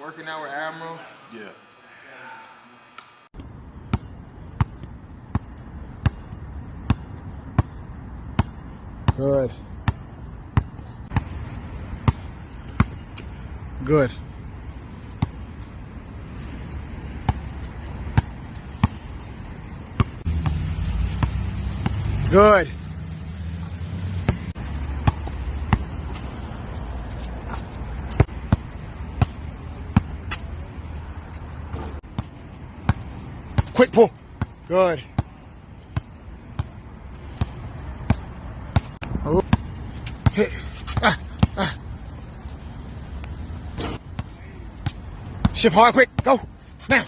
Working out with Admiral. Yeah. Good. Good. Good. Quick pull. Good. Oh. Hit. Shift hard, quick. Go. Now.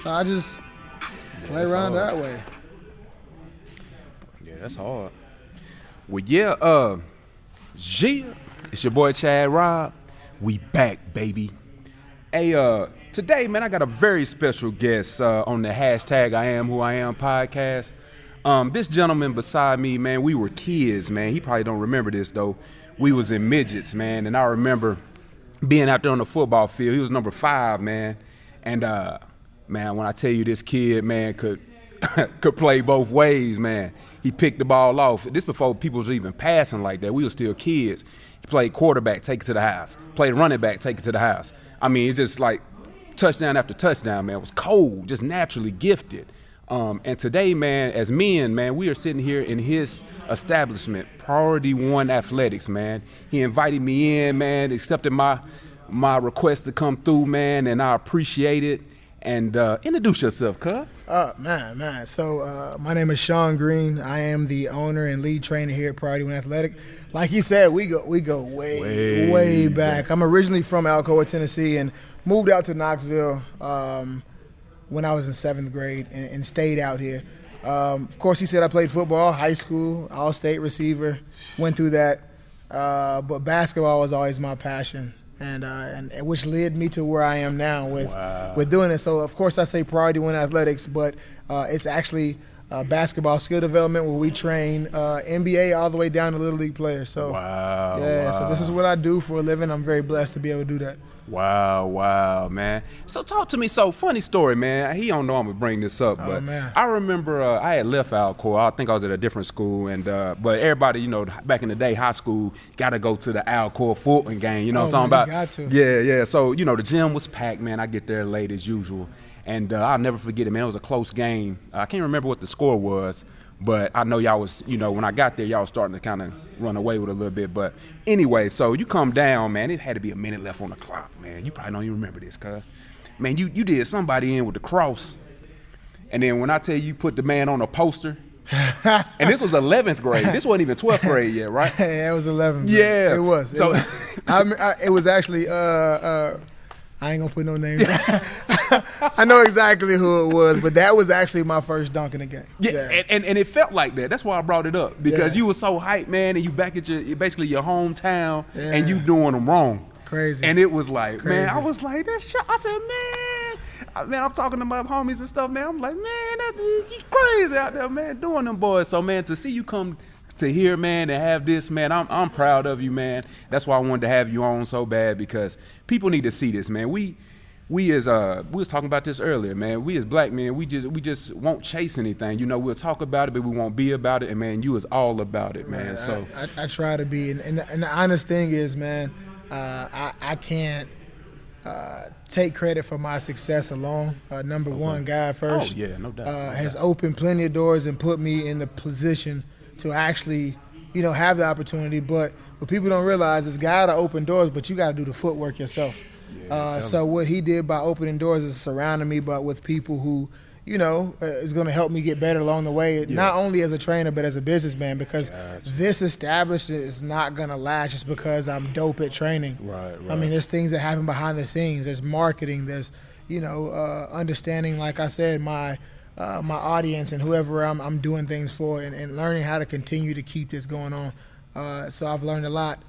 So I just play around that way. Yeah, that's hard. Well, yeah, it's your boy Chad RoB. We back, baby. Hey, today, man, I got a very special guest on the hashtag iAMWHOiAM podcast. This gentleman beside me, man, we were kids, man. He probably don't remember this, though. We was in midgets, man, and I remember being out there on the football field. He was number 5, man. And, man, when I tell you this kid, man, could play both ways, man. He picked the ball off. This before people was even passing like that. We were still kids. He played quarterback, take it to the house. Played running back, take it to the house. I mean, it's just like touchdown after touchdown, man. It was cold, just naturally gifted. And today, man, as men, man, we are sitting here in his establishment, Priority1Athletics, man. He invited me in, man, accepted my request to come through, man, and I appreciate it. And introduce yourself, cuz. Man. So my name is Sean Green. I am the owner and lead trainer here at Priority1Athletic. Like you said, we go way back. I'm originally from Alcoa, Tennessee, and moved out to Knoxville when I was in 7th grade and stayed out here. Of course, he said I played football, high school, all-state receiver, went through that. But basketball was always my passion. And which led me to where I am now with doing it. So, of course, I say Priority1Athletics, but it's actually basketball skill development where we train NBA all the way down to Little League players. So, so this is what I do for a living. I'm very blessed to be able to do that. Wow, man. So talk to me. So funny story, man. He don't know I'm gonna bring this up, but I remember I had left Alcoa. I think I was at a different school, and but everybody, you know, back in the day, high school, got to go to the Alcoa football game. You know what I'm talking about? Got to. Yeah. So you know, the gym was packed, man. I get there late as usual, and I'll never forget it, man. It was a close game. I can't remember what the score was. But I know y'all was, you know, when I got there, y'all was starting to kind of run away with it a little bit. But anyway, so you come down, man. It had to be a minute left on the clock, man. You probably don't even remember this, cuz. Man, you did somebody in with the cross. And then when I tell you put the man on a poster, and this was 11th grade. This wasn't even 12th grade yet, right? Yeah, it was 11th. Yeah. It was. So it was actually I ain't gonna put no names. I know exactly who it was, but that was actually my first dunk in the game. Yeah. And it felt like that. That's why I brought it up, because you were so hyped, man, and you back at basically your hometown, and you doing them wrong. Crazy. And it was like, man, I was like, that's I said, man, I'm talking to my homies and stuff, man. I'm like, man, that's crazy out there, man, doing them boys. So, man, to see you come to here, man, and have this, man, I'm proud of you, man. That's why I wanted to have you on so bad, because people need to see this, man. We as we was talking about this earlier, man. We as black men, we just won't chase anything. You know, we'll talk about it, but we won't be about it. And man, you is all about it, man. So I try to be, and the honest thing is, man, I can't take credit for my success alone. Number one, God first. Oh yeah, no doubt. Has opened plenty of doors and put me in the position to actually, you know, have the opportunity. But what people don't realize is God to open doors, but you got to do the footwork yourself. So what he did by opening doors is surrounding me with people who, is going to help me get better along the way, not only as a trainer but as a businessman, because this establishment is not going to last just because I'm dope at training. Right. I mean, there's things that happen behind the scenes. There's marketing. There's, understanding, like I said, my audience and whoever I'm doing things for, and learning how to continue to keep this going on. So I've learned a lot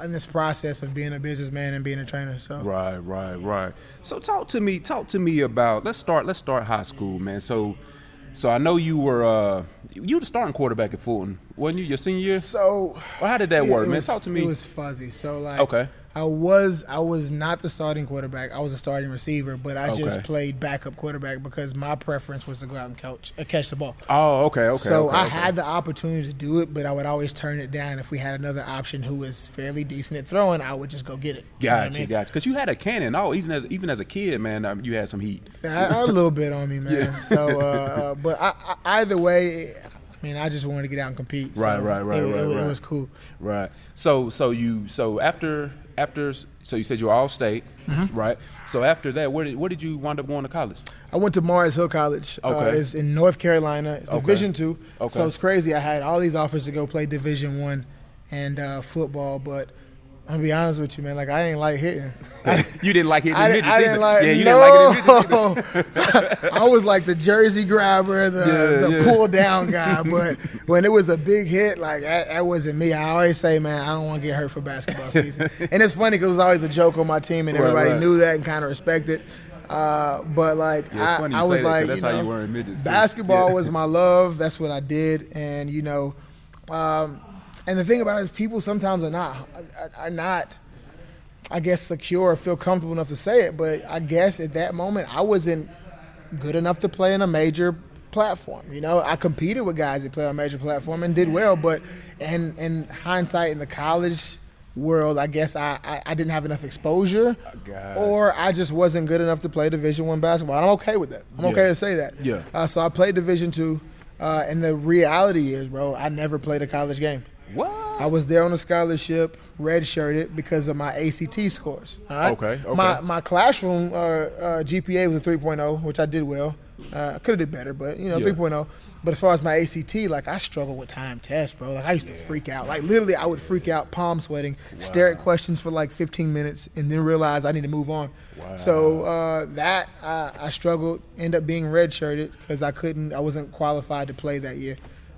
in this process of being a businessman and being a trainer. So Right. So talk to me about, let's start high school, man. So I know you were the starting quarterback at Fulton, wasn't you, your senior year? So well, how did that work, man? Talk to me. It was fuzzy. So okay. I was not the starting quarterback. I was a starting receiver, but I just played backup quarterback because my preference was to go out and catch the ball. Oh, okay. So I had the opportunity to do it, but I would always turn it down. If we had another option who was fairly decent at throwing, I would just go get it. Gotcha. Because you had a cannon. Oh, even as a kid, man, you had some heat. I had a little bit on me, man. Yeah. So, but either way, I mean, I just wanted to get out and compete. So Right. It was cool. Right. So after you said you were all state, right? So after that, where did you wind up going to college? I went to Mars Hill College. Okay. It's in North Carolina. It's Division II. Okay. So it's crazy. I had all these offers to go play Division I and football, but I'm gonna be honest with you, man. Like, I ain't like hitting. You didn't like hitting midgets I didn't like. Yeah, you no. didn't like hitting midgets either. I was like the jersey grabber, the pull down guy. But when it was a big hit, like that wasn't me. I always say, man, I don't want to get hurt for basketball season. And it's funny because it was always a joke on my team, and everybody knew that and kind of respected. But like I was like, that's how you were in midgets. Basketball was my love. That's what I did, and and the thing about it is, people sometimes are not, I guess, secure or feel comfortable enough to say it. But I guess at that moment, I wasn't good enough to play in a major platform. I competed with guys that played on a major platform and did well. But in hindsight, in the college world, I guess I didn't have enough exposure, or I just wasn't good enough to play Division I basketball. I'm okay with that. I'm okay to say that. Yeah. So I played Division II, and the reality is, bro, I never played a college game. What? I was there on a scholarship, redshirted because of my ACT scores. All right? Okay. My classroom GPA was a 3.0, which I did well. I could have did better, but 3.0. But as far as my ACT, like, I struggled with time tests, bro. Like, I used to freak out. Like, literally, I would freak out, palm sweating, stare at questions for like 15 minutes, and then realize I need to move on. Wow. So I struggled. Ended up being redshirted because I wasn't qualified to play that year.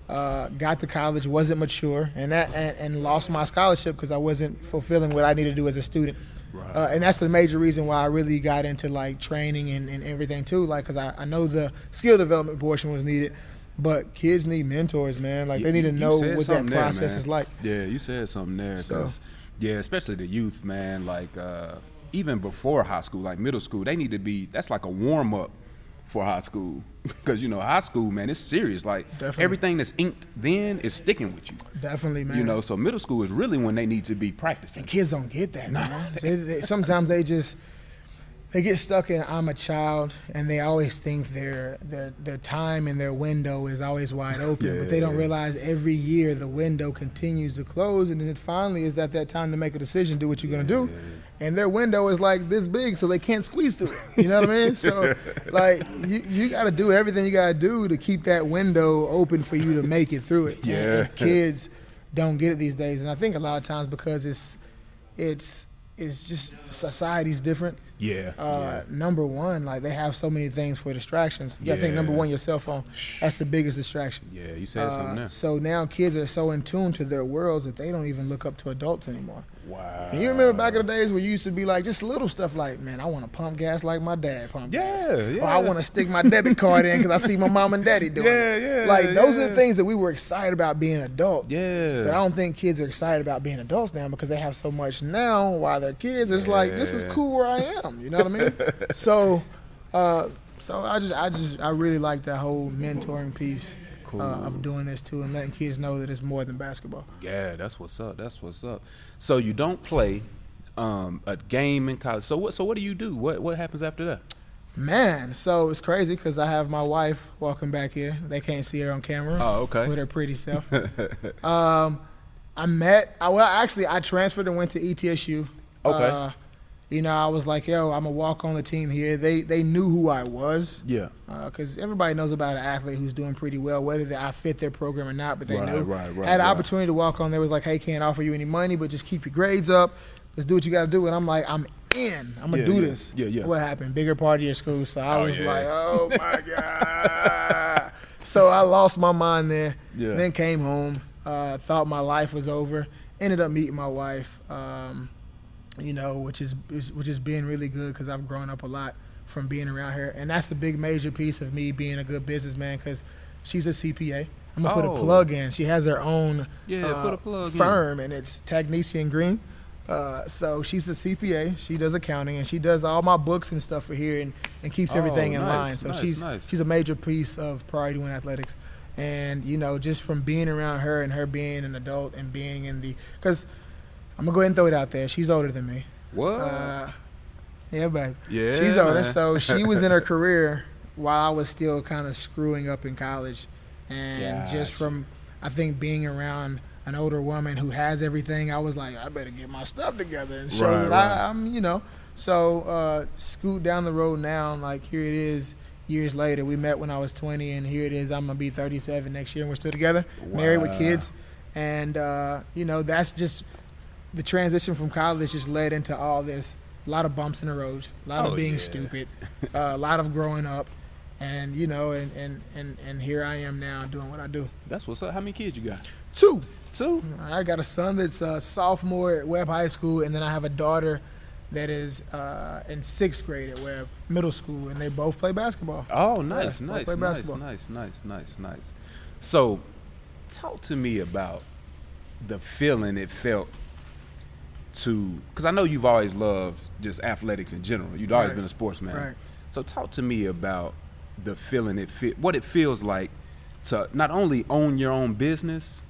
Got to college, wasn't mature, and lost my scholarship because I wasn't fulfilling what I needed to do as a student. Right. And that's the major reason why I really got into like training and everything too. Like, because I know the skill development portion was needed, but kids need mentors, man. Like, they need to know what that process is like. Yeah, you said something there. Especially the youth, man. Like, even before high school, like middle school, they need to be. That's like a warm up for high school, because high school, man, it's serious. Like, Definitely. Everything that's inked then is sticking with you. Definitely, man. So middle school is really when they need to be practicing. And kids don't get that, man. Sometimes they get stuck in I'm a child, and they always think their time and their window is always wide open, but they don't realize every year the window continues to close, and then it finally is that time to make a decision, do what you're gonna do. And their window is like this big, so they can't squeeze through it. You know what I mean? So, like, you got to do everything you got to do to keep that window open for you to make it through it. Yeah. And kids don't get it these days, and I think a lot of times because it's just society's different. Number one, like, they have so many things for distractions. You got to think, number one, your cell phone. That's the biggest distraction. Yeah, you said something there. So now kids are so in tune to their worlds that they don't even look up to adults anymore. Wow. And you remember back in the days where you used to be like, just little stuff like, man, I want to pump gas like my dad pumped gas. Or I want to stick my debit card in because I see my mom and daddy doing it. Like, those are the things that we were excited about being adult. Yeah. But I don't think kids are excited about being adults now because they have so much now while they're kids. It's like, this is cool where I am. You know what I mean? So I really like that whole mentoring piece. Cool. Of doing this too, and letting kids know that it's more than basketball. Yeah, that's what's up. So you don't play a game in college. So what do you do? What happens after that? Man, so it's crazy because I have my wife walking back here. They can't see her on camera. Oh, okay. With her pretty self. I transferred and went to ETSU. Okay. I was like, yo, I'm going to walk on the team here. They knew who I was. Yeah. Because everybody knows about an athlete who's doing pretty well, whether I fit their program or not, but they knew. Had an opportunity to walk on. They was like, hey, can't offer you any money, but just keep your grades up. Let's do what you got to do. And I'm like, I'm in. I'm going to do this. Yeah. What happened? Bigger part of your school. So I was like, oh, my God. So I lost my mind there. Yeah. Then came home. Thought my life was over. Ended up meeting my wife. Which has been really good because I've grown up a lot from being around here. And that's the big major piece of me being a good businessman because she's a CPA. I'm going to put a plug in. She has her own firm, and it's Tagnesi and Green. So she's a CPA. She does accounting, and she does all my books and stuff for here and keeps everything in line. So she's a major piece of Priority1Athletics. And, just from being around her and her being an adult and being in the – because – I'm going to go ahead and throw it out there. She's older than me. What? Yeah, babe. Yeah, she's older. So she was in her career while I was still kind of screwing up in college. And just from, I think, being around an older woman who has everything, I was like, I better get my stuff together and show that I'm. So scoot down the road now, like here it is years later. We met when I was 20, and here it is. I'm going to be 37 next year, and we're still together, married with kids. And, that's just – the transition from college just led into all this. A lot of bumps in the road, a lot of being stupid, a lot of growing up, and and here I am now doing what I do. That's what's up. How many kids you got? Two. I got a son that's a sophomore at Webb High School, and then I have a daughter that is in 6th grade at Webb Middle School, and they both play basketball. Oh, nice. Play basketball. Nice. So, talk to me about the feeling it felt because I know you've always loved just athletics in general. You've always been a sportsman. Right. So talk to me about the feeling what it feels like to not only own your own business,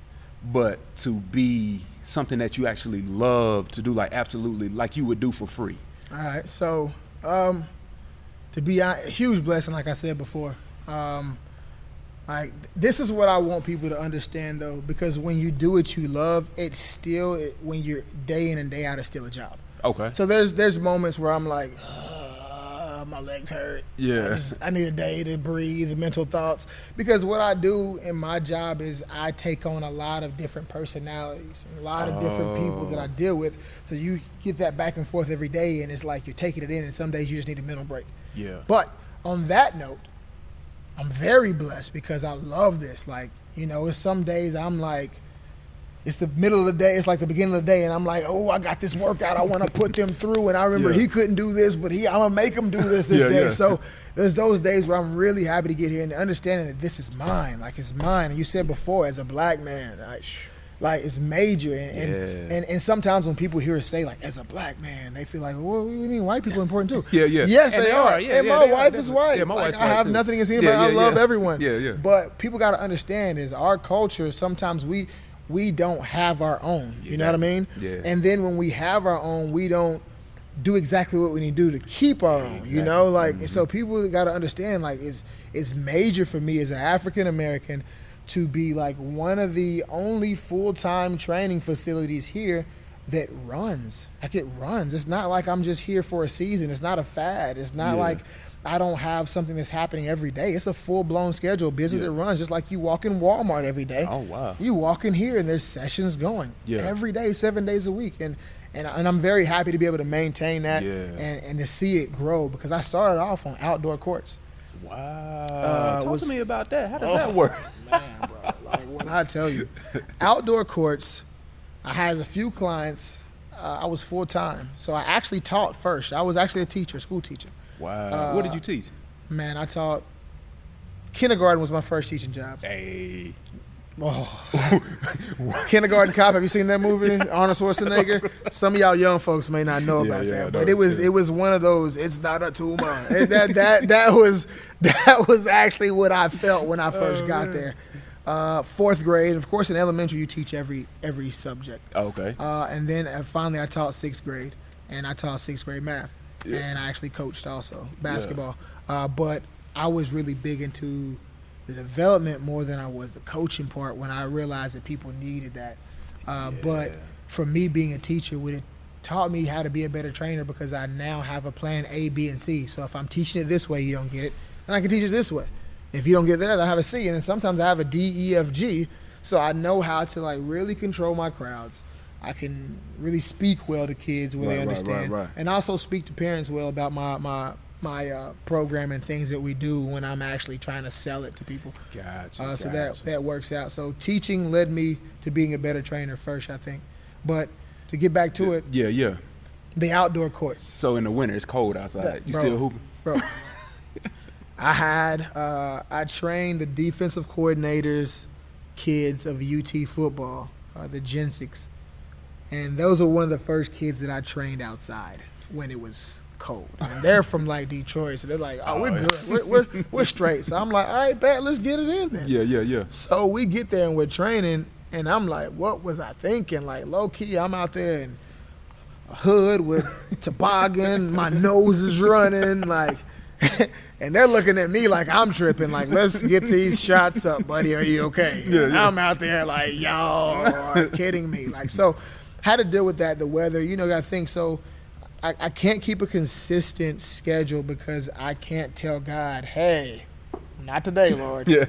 but to be something that you actually love to do, like absolutely like you would do for free. All right. So to be a huge blessing, like I said before. Like, this is what I want people to understand, though, because when you do what you love, when you're day in and day out, it's still a job. Okay. So there's moments where I'm like, my legs hurt. Yeah. I need a day to breathe, mental thoughts. Because what I do in my job is I take on a lot of different personalities, a lot of different people that I deal with. So you get that back and forth every day, and it's like you're taking it in, and some days you just need a mental break. Yeah. But on that note, I'm very blessed because I love this. Like, it's some days I'm like, it's the middle of the day, it's like the beginning of the day, and I'm like, oh, I got this workout I want to put them through, and I remember he couldn't do this, but I'm going to make him do this day. So there's those days where I'm really happy to get here and understanding that this is mine. Like, it's mine. And you said before, as a black man, like it's major. And sometimes when people hear us say, like, as a black man, they feel like, well, what do you mean white people are important too? Yeah. Yes, they are. And my wife is white. Yeah, my wife's I have white too. nothing against anybody. I love everyone. Yeah. But people got to understand is our culture, sometimes we don't have our own. Exactly. You know what I mean? Yeah. And then when we have our own, we don't do exactly what we need to do to keep our own. Exactly. So people got to understand, like, it's major for me as an African American to be like one of the only full-time training facilities here that runs. Like, it runs. It's not like I'm just here for a season. It's not a fad. It's not like I don't have something that's happening every day. It's a full-blown schedule, business that runs, just like you walk in Walmart every day. Oh, wow. You walk in here and there's sessions going every day, 7 days a week. And I'm very happy to be able to maintain that and to see it grow, because I started off on outdoor courts. Wow. Talk to me about that. How does that work? Man, bro. Like, when I tell you, outdoor courts, I had a few clients. I was full-time. So I actually taught first. I was actually a teacher, school teacher. Wow. What did you teach? Man, I taught kindergarten was my first teaching job. Hey. Oh. Kindergarten Cop. Have you seen that movie? Arnold Schwarzenegger. Some of y'all young folks may not know about that, but it was one of those. It's not a tumor. That was actually what I felt when I first got there. 4th grade, of course. In elementary, you teach every subject. Okay. And then finally, I taught 6th grade, and I taught 6th grade math, and I actually coached also basketball. But I was really big into the development more than I was the coaching part when I realized that people needed that. But for me being a teacher, taught me how to be a better trainer because I now have a plan A, B, and C. So if I'm teaching it this way, you don't get it, and I can teach it this way. If you don't get that, I have a C, and then sometimes I have a D, E, F, G. So I know how to like really control my crowds. I can really speak well to kids where they understand, and also speak to parents well about my program and things that we do when I'm actually trying to sell it to people. Gotcha. So that works out. So teaching led me to being a better trainer first, I think. But to get back to it, the outdoor courts. So in the winter, it's cold outside. You still hooping? Bro, I trained the defensive coordinators' kids of UT football, the Gen 6. And those are one of the first kids that I trained outside when it was cold. And they're from like Detroit, so they're like, "Oh, we're good, we're straight." So I'm like, "All right, bet, let's get it in then." Yeah. So we get there and we're training, and I'm like, "What was I thinking?" Like low key, I'm out there in a hood with toboggan, my nose is running, like, and they're looking at me like I'm tripping. Like, let's get these shots up, buddy. Are you okay? And I'm out there like, y'all are kidding me. Like, so. How to deal with that, the weather, got to think. So I can't keep a consistent schedule because I can't tell God, hey, not today, Lord. You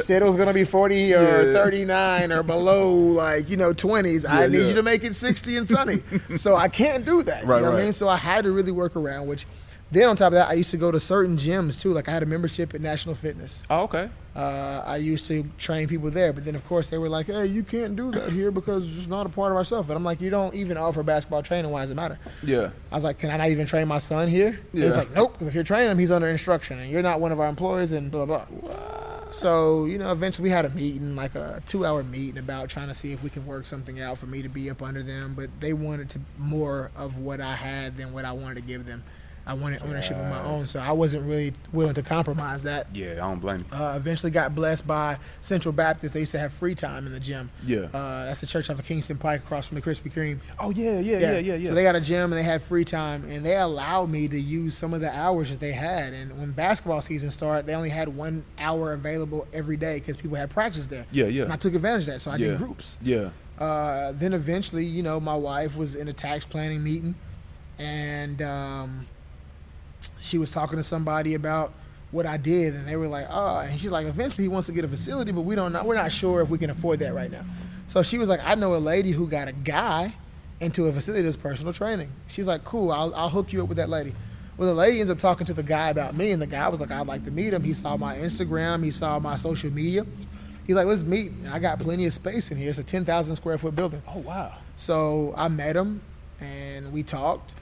said it was going to be 40 or 39 or below, like, 20s. I need you to make it 60 and sunny. So I can't do that. You know what I mean? So I had to really work around, which then on top of that, I used to go to certain gyms too. Like I had a membership at National Fitness. Oh, okay. I used to train people there, but then of course they were like, "Hey, you can't do that here because it's not a part of our stuff." And I'm like, "You don't even offer basketball training. Why does it matter?" Yeah. I was like, "Can I not even train my son here?" Yeah. It's like, "Nope, because if you're training him, he's under instruction, and you're not one of our employees." And blah blah. What? So eventually we had a meeting, like a 2-hour meeting about trying to see if we can work something out for me to be up under them, but they wanted more of what I had than what I wanted to give them. I wanted ownership of my own, so I wasn't really willing to compromise that. Yeah, I don't blame you. Eventually got blessed by Central Baptist. They used to have free time in the gym. Yeah. That's the church off of Kingston Pike across from the Krispy Kreme. Oh, yeah. So they got a gym, and they had free time, and they allowed me to use some of the hours that they had. And when basketball season started, they only had 1 hour available every day because people had practice there. Yeah. And I took advantage of that, so I did groups. Yeah. Then eventually, my wife was in a tax planning meeting, and she was talking to somebody about what I did, and they were like, "Oh," and she's like, "Eventually he wants to get a facility, but we're not sure if we can afford that right now." So she was like, "I know a lady who got a guy into a facility that's personal training." She's like, "Cool, I'll hook you up with that lady." Well, the lady ends up talking to the guy about me, and the guy was like, "I'd like to meet him." He saw my Instagram, he saw my social media. He's like, "Let's meet. I got plenty of space in here. It's a 10,000 square foot building." Oh, wow. So I met him, and we talked.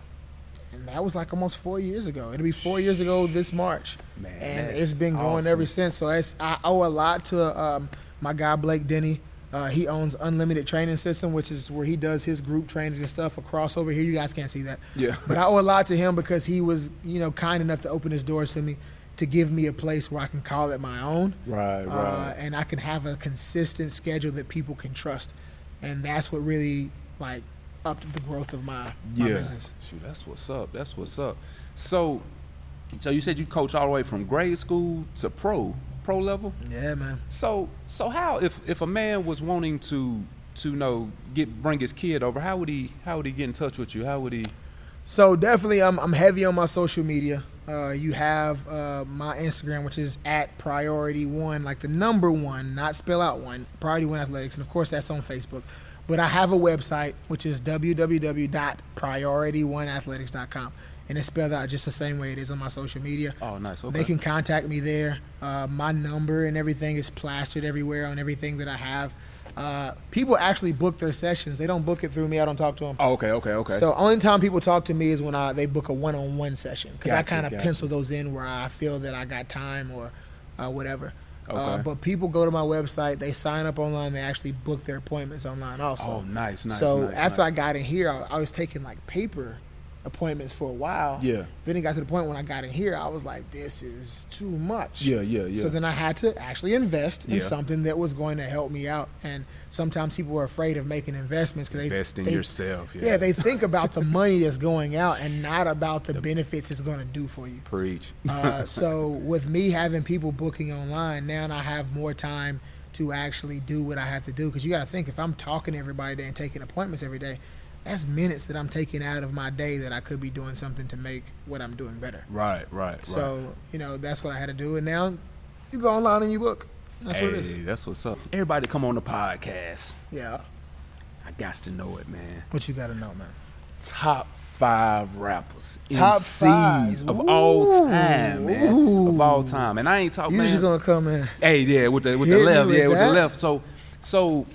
And that was like almost 4 years ago. It'll be 4 years ago this March. Man, and it's been going awesome. ever since. So I owe a lot to my guy, Blake Denny. He owns Unlimited Training System, which is where he does his group trainings and stuff across over here. You guys can't see that. Yeah. But I owe a lot to him because he was, kind enough to open his doors to me to give me a place where I can call it my own. Right. And I can have a consistent schedule that people can trust. And that's what really, upped the growth of my business. Shoot, that's what's up. So you said you coach all the way from grade school to pro level? Yeah, man. So how if a man was wanting to bring his kid over, how would he get in touch with you? How would he? So definitely I'm heavy on my social media. You have my Instagram, which is at Priority1, like the number 1, not spell out 1, Priority1Athletics, and of course that's on Facebook. But I have a website, which is www.priority1athletics.com. And it's spelled out just the same way it is on my social media. Oh, nice. Okay. They can contact me there. My number and everything is plastered everywhere on everything that I have. People actually book their sessions. They don't book it through me. I don't talk to them. Oh, okay. So only time people talk to me is when they book a one-on-one session. Because I Gotcha, kind of gotcha. pencil those in where I feel that I got time or whatever. Okay. But people go to my website, they sign up online, they actually book their appointments online also. Oh, nice. So after I got in here, I was taking paper appointments for a while. Yeah. Then it got to the point when I got in here, I was like, this is too much. Yeah. So then I had to actually invest in Yeah. something that was going to help me out. And sometimes people are afraid of making investments because Invest in yourself. Yeah, they think about the money that's going out and not about the benefits it's going to do for you. Preach. So with me having people booking online, now I have more time to actually do what I have to do. Because you got to think, if I'm talking to everybody and taking appointments every day, that's minutes that I'm taking out of my day that I could be doing something to make what I'm doing better. Right. So, that's what I had to do. And now you go online and you book. That's what it is. That's what's up. Everybody come on the podcast. Yeah. I got to know it, man. What you got to know, man? Top 5 rappers, Top MCs 5. of all time, man. Ooh. Of all time. And I ain't talking, You man. just going to come in. Hey, yeah, with the Hit left. me with Yeah, with that. the left. So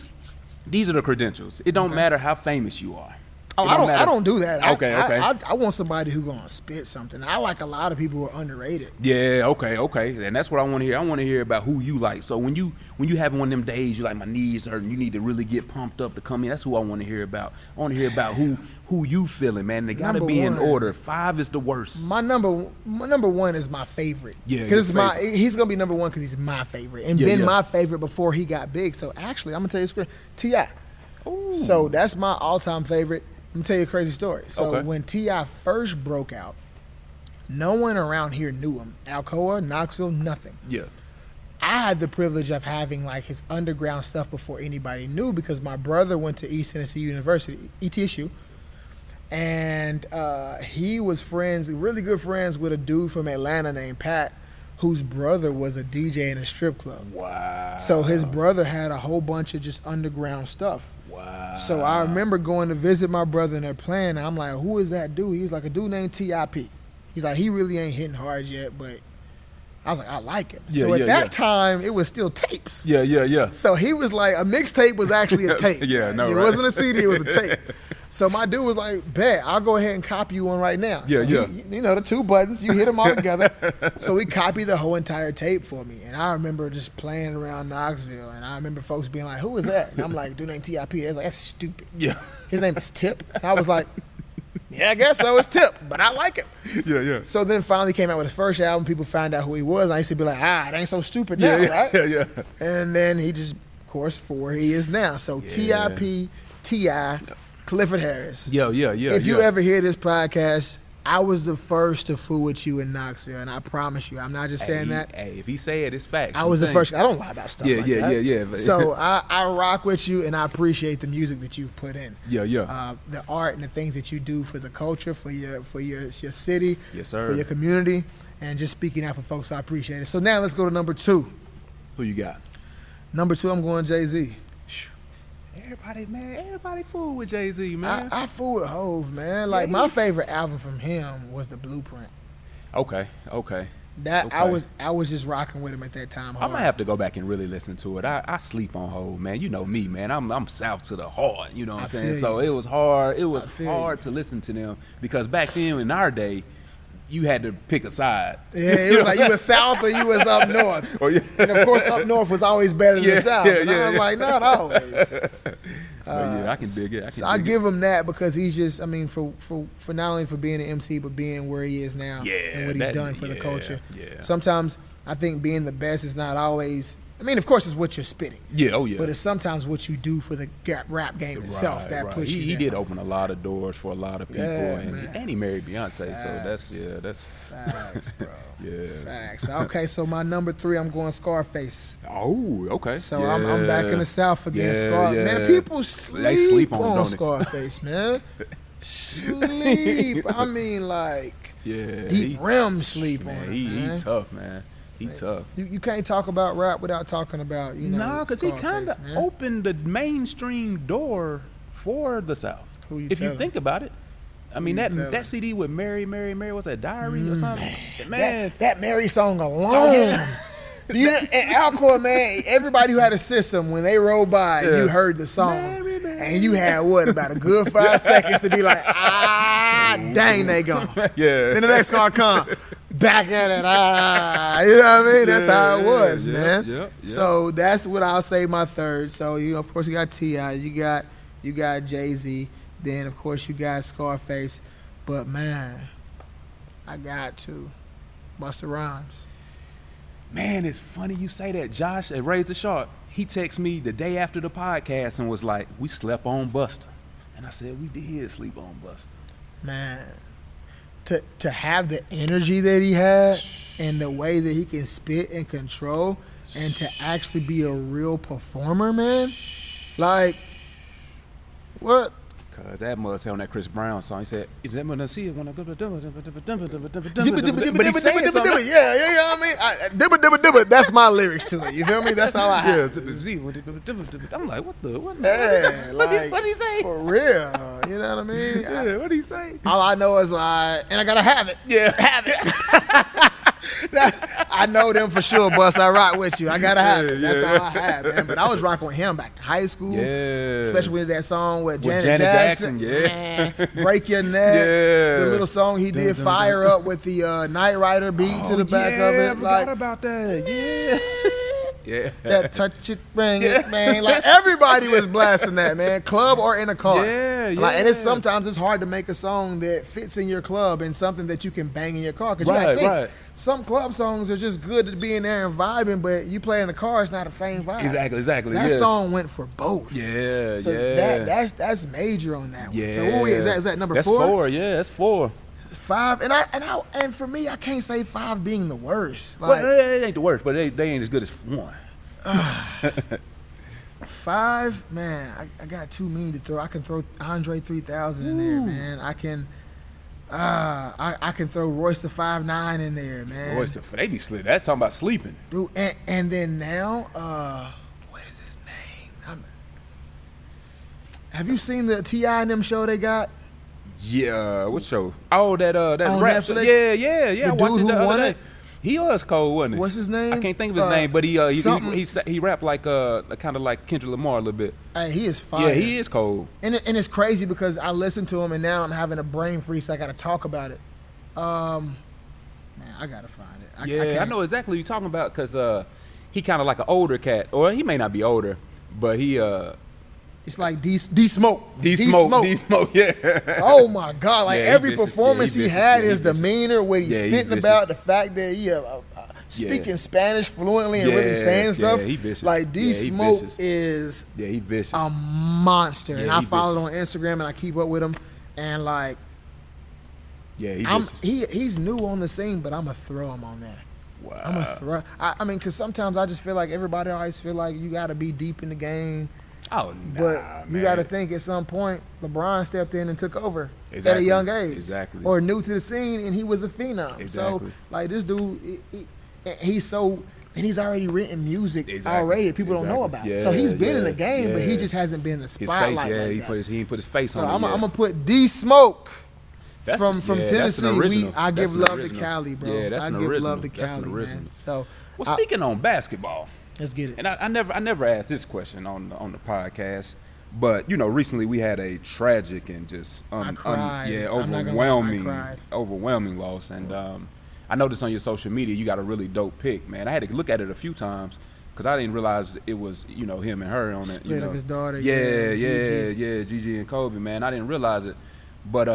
these are the credentials. It don't matter how famous you are. Oh, I don't do that. Okay. I want somebody who gonna spit something. I like a lot of people who are underrated. Yeah, okay. And that's what I want to hear. I want to hear about who you like. So when you having one of them days, you like my knees hurting, you need to really get pumped up to come in. That's who I want to hear about. I want to hear about who you feeling, man. They gotta be in order. 5 is the worst. My number 1 is my favorite. Yeah, because he's gonna be number 1 because he's my favorite and my favorite before he got big. So actually, I'm gonna tell you a story. T.I. Ooh. So that's my all-time favorite. Let me tell you a crazy story. So when T.I. first broke out, no one around here knew him. Alcoa, Knoxville, nothing. Yeah. I had the privilege of having like his underground stuff before anybody knew because my brother went to East Tennessee University, ETSU, and he was really good friends with a dude from Atlanta named Pat, whose brother was a DJ in a strip club. Wow. So his brother had a whole bunch of just underground stuff. Wow. So I remember going to visit my brother and they're playing. And I'm like, who is that dude? He was like a dude named T.I.P. He's like, he really ain't hitting hard yet, but I was like, I like him. So at that time, it was still tapes. Yeah. So he was like, a mixtape was actually a tape. Yeah, no, It right. wasn't a CD, it was a tape. So my dude was like, bet, I'll go ahead and copy you one right now. Yeah, so yeah. The 2 buttons, you hit them all together. So he copied the whole entire tape for me. And I remember just playing around Knoxville. And I remember folks being like, who is that? And I'm like, dude named T.I.P. I was like, that's stupid. Yeah. His name is Tip. And I was like, yeah, I guess so. It's Tip, but I like him. Yeah. So then finally came out with his first album. People found out who he was. And I used to be like, it ain't so stupid now, right? Yeah. And then he just, of course, for where he is now. So T.I.P., T.I., Clifford Harris. Yeah. If you ever hear this podcast, I was the first to fool with you in Knoxville, and I promise you, I'm not just saying that. Hey, if he say it, it's facts. I was the first. I don't lie about stuff like that. Yeah. So I rock with you, and I appreciate the music that you've put in. Yeah. The art and the things that you do for the culture, for your city, Yes, sir. for your community, and just speaking out for folks. I appreciate it. So now let's go to number 2. Who you got? Number 2, I'm going Jay-Z. Everybody fool with Jay-Z, man. I fool with Hov, man. Like my favorite album from him was The Blueprint. Okay. I was just rocking with him at that time. I might have to go back and really listen to it. I sleep on Hov, man. You know me, man. I'm south to the heart. You know what I'm saying? So it was hard. It was hard to listen to them because back then in our day, you had to pick a side. Yeah, it was like you was south or you was up north. And of course, up north was always better than the south. And I was like, not always. I can dig it. I give him that because he's just, for not only for being an MC, but being where he is now and what he's done for the culture. Yeah. Sometimes I think being the best is not always, of course, it's what you're spitting. Yeah, oh yeah. But it's sometimes what you do for the rap game itself that pushes you. He did open a lot of doors for a lot of people, man. and he married Beyonce, so that's facts, bro. Yeah. Facts. Okay, so my number 3, I'm going Scarface. Oh, okay. So I'm back in the South again. Yeah. Man, people They sleep on on it, Scarface, man. Sleep. Deep Rim sleep on it, He man. tough, man. He tough. You can't talk about rap without talking about, because he kind of man. opened the mainstream door for the South. If you think about it. That CD with Mary, what's that, Diary or something? Man. That Mary song alone. And Alcoa, man, everybody who had a system, when they rolled by, you heard the song. Mary. And you had, about a good 5 seconds to be like, dang, they gone. Yeah. Then the next car come, back at it, you know what I mean? That's how it was, man. Yeah. So that's what I'll say my 3rd. So, of course, you got T.I., you got Jay-Z, then, of course, you got Scarface. But, man, I got to Busta Rhymes. Man, it's funny you say that. Josh at Raise the Shark, he texted me the day after the podcast and was like, we slept on Busta. And I said, we did sleep on Busta. Man, to have the energy that he had and the way that he can spit and control and to actually be a real performer, man. Like, what? Cause that must say on that Chris Brown song. He said, "Is that when I see it when I go to but he saying something. Yeah. I mean, dibba. That's my lyrics to it. You feel me? That's all I have. I'm like, what the? Yeah, What's he say? For real. You know what I mean? Yeah, what did he say? All I know is and I gotta have it. Yeah, have it. I know them for sure, Bus. I rock with you. I gotta have it. That's all I have, man. But I was rocking with him back in high school. Yeah. Especially with that song with Janet Jackson. Yeah. Man, Break Your Neck. Yeah. The little song he did, Fire Up, with the Knight Rider beat to the back of it. I forgot about that. Yeah. Yeah. That touch it, bring it, man. Like everybody was blasting that, man. Club or in a car. Yeah. Like, and sometimes it's hard to make a song that fits in your club and something that you can bang in your car. Because you gotta think, some club songs are just good to be in there and vibing, but you play in the car, it's not the same vibe. Exactly. That song went for both. Yeah, so that's major on that one. Yeah. So what is that number 4? That's 4. Yeah, that's 4. 5, and for me, I can't say 5 being the worst. Like, well, it ain't the worst, but they ain't as good as 1. 5, man, I got too many to throw. I can throw Andre 3000 in there, man. I can throw Royce the 5'9" in there, man. Royce the they be sleep. That's talking about sleeping, dude. And then now, what is his name? Have you seen the T.I. and them show they got? Yeah, what show? Oh, that on rap show. Netflix? Yeah. The I watched dude it the who other won day. it? He was cold, wasn't he? What's his name? I can't think of his name, but he rapped like kind of like Kendrick Lamar a little bit. Hey, he is fire. Yeah, he is cold. And it's crazy because I listened to him and now I'm having a brain freeze. So I got to talk about it. Man, I gotta find it. I know exactly what you're talking about because he kind of like an older cat, or he may not be older, but he it's like D-Smoke. D-Smoke, yeah. Oh, my God. Like, every vicious. performance he had, his demeanor, what he's spitting about, the fact that he speaking Spanish fluently and really saying stuff. Yeah, he vicious. Like, D-Smoke is he vicious. a monster. Yeah, and I follow him on Instagram, and I keep up with him. And, like, he's new on the scene, but I'm going to throw him on there. Wow. I'm going to throw. I mean, because sometimes I just feel like everybody always feel like you got to be deep in the game. Oh, but you got to think at some point LeBron stepped in and took over at a young age. Exactly. Or new to the scene, and he was a phenom. Exactly. So, like, this dude, he's already written music already that people don't know about. Yeah, so he's been in the game, but he just hasn't been in the spotlight. He didn't put his face on it. So I'm going to put D-Smoke from that's Tennessee. I give love to Cali, bro. Yeah, that's I an give original. love to Cali, man. So, well, speaking on basketball. Let's get it. And I never asked this question on the podcast, but recently we had a tragic and just overwhelming loss. And I noticed on your social media you got a really dope pic, man. I had to look at it a few times because I didn't realize it was him and her on it. Split of his daughter. Yeah, Gigi and Kobe, man. I didn't realize it, but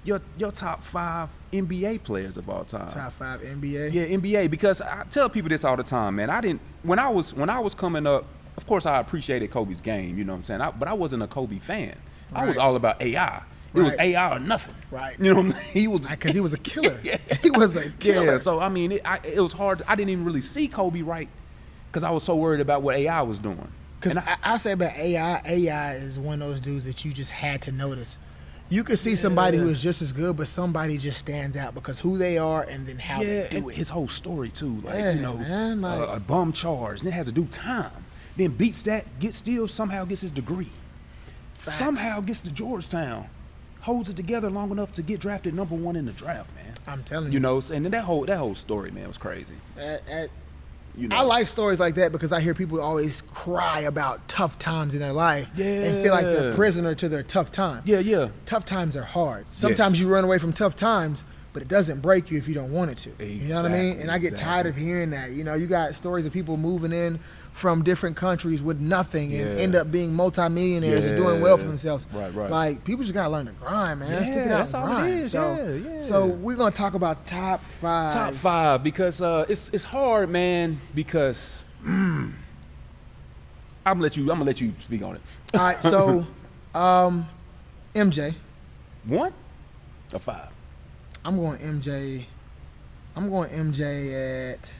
your top 5 NBA players of all time. Top 5 NBA? Yeah, NBA, because I tell people this all the time, man. When I was coming up, of course I appreciated Kobe's game, you know what I'm saying? But I wasn't a Kobe fan. Right. I was all about AI. It was AI or nothing. Right. You know what I'm saying? Because he was a killer. He was a killer. Yeah, so I mean, it was hard. I didn't even really see Kobe right because I was so worried about what AI was doing. Because I say about AI is one of those dudes that you just had to notice. You could see somebody who is just as good, but somebody just stands out because who they are and then how they do it. His whole story too, like man, a bum charge, then has to do time, then beats that, somehow gets his degree, somehow gets to Georgetown, holds it together long enough to get drafted number 1 in the draft, man. I'm telling you, and then that whole story, man, was crazy. I like stories like that because I hear people always cry about tough times in their life and feel like they're a prisoner to their tough time. Yeah. Tough times are hard. Sometimes you run away from tough times, but it doesn't break you if you don't want it to. Exactly. You know what I mean? And I get tired of hearing that. You got stories of people moving in from different countries with nothing and end up being multimillionaires and doing well for themselves. Right. Like, people just got to learn to grind, man. Yeah, Stick it out that's and all grind. it is. So we're going to talk about top 5. Top 5 because it's hard, man, because I'm gonna let you speak on it. All right, so MJ. 1 or 5? I'm going MJ. I'm going MJ at.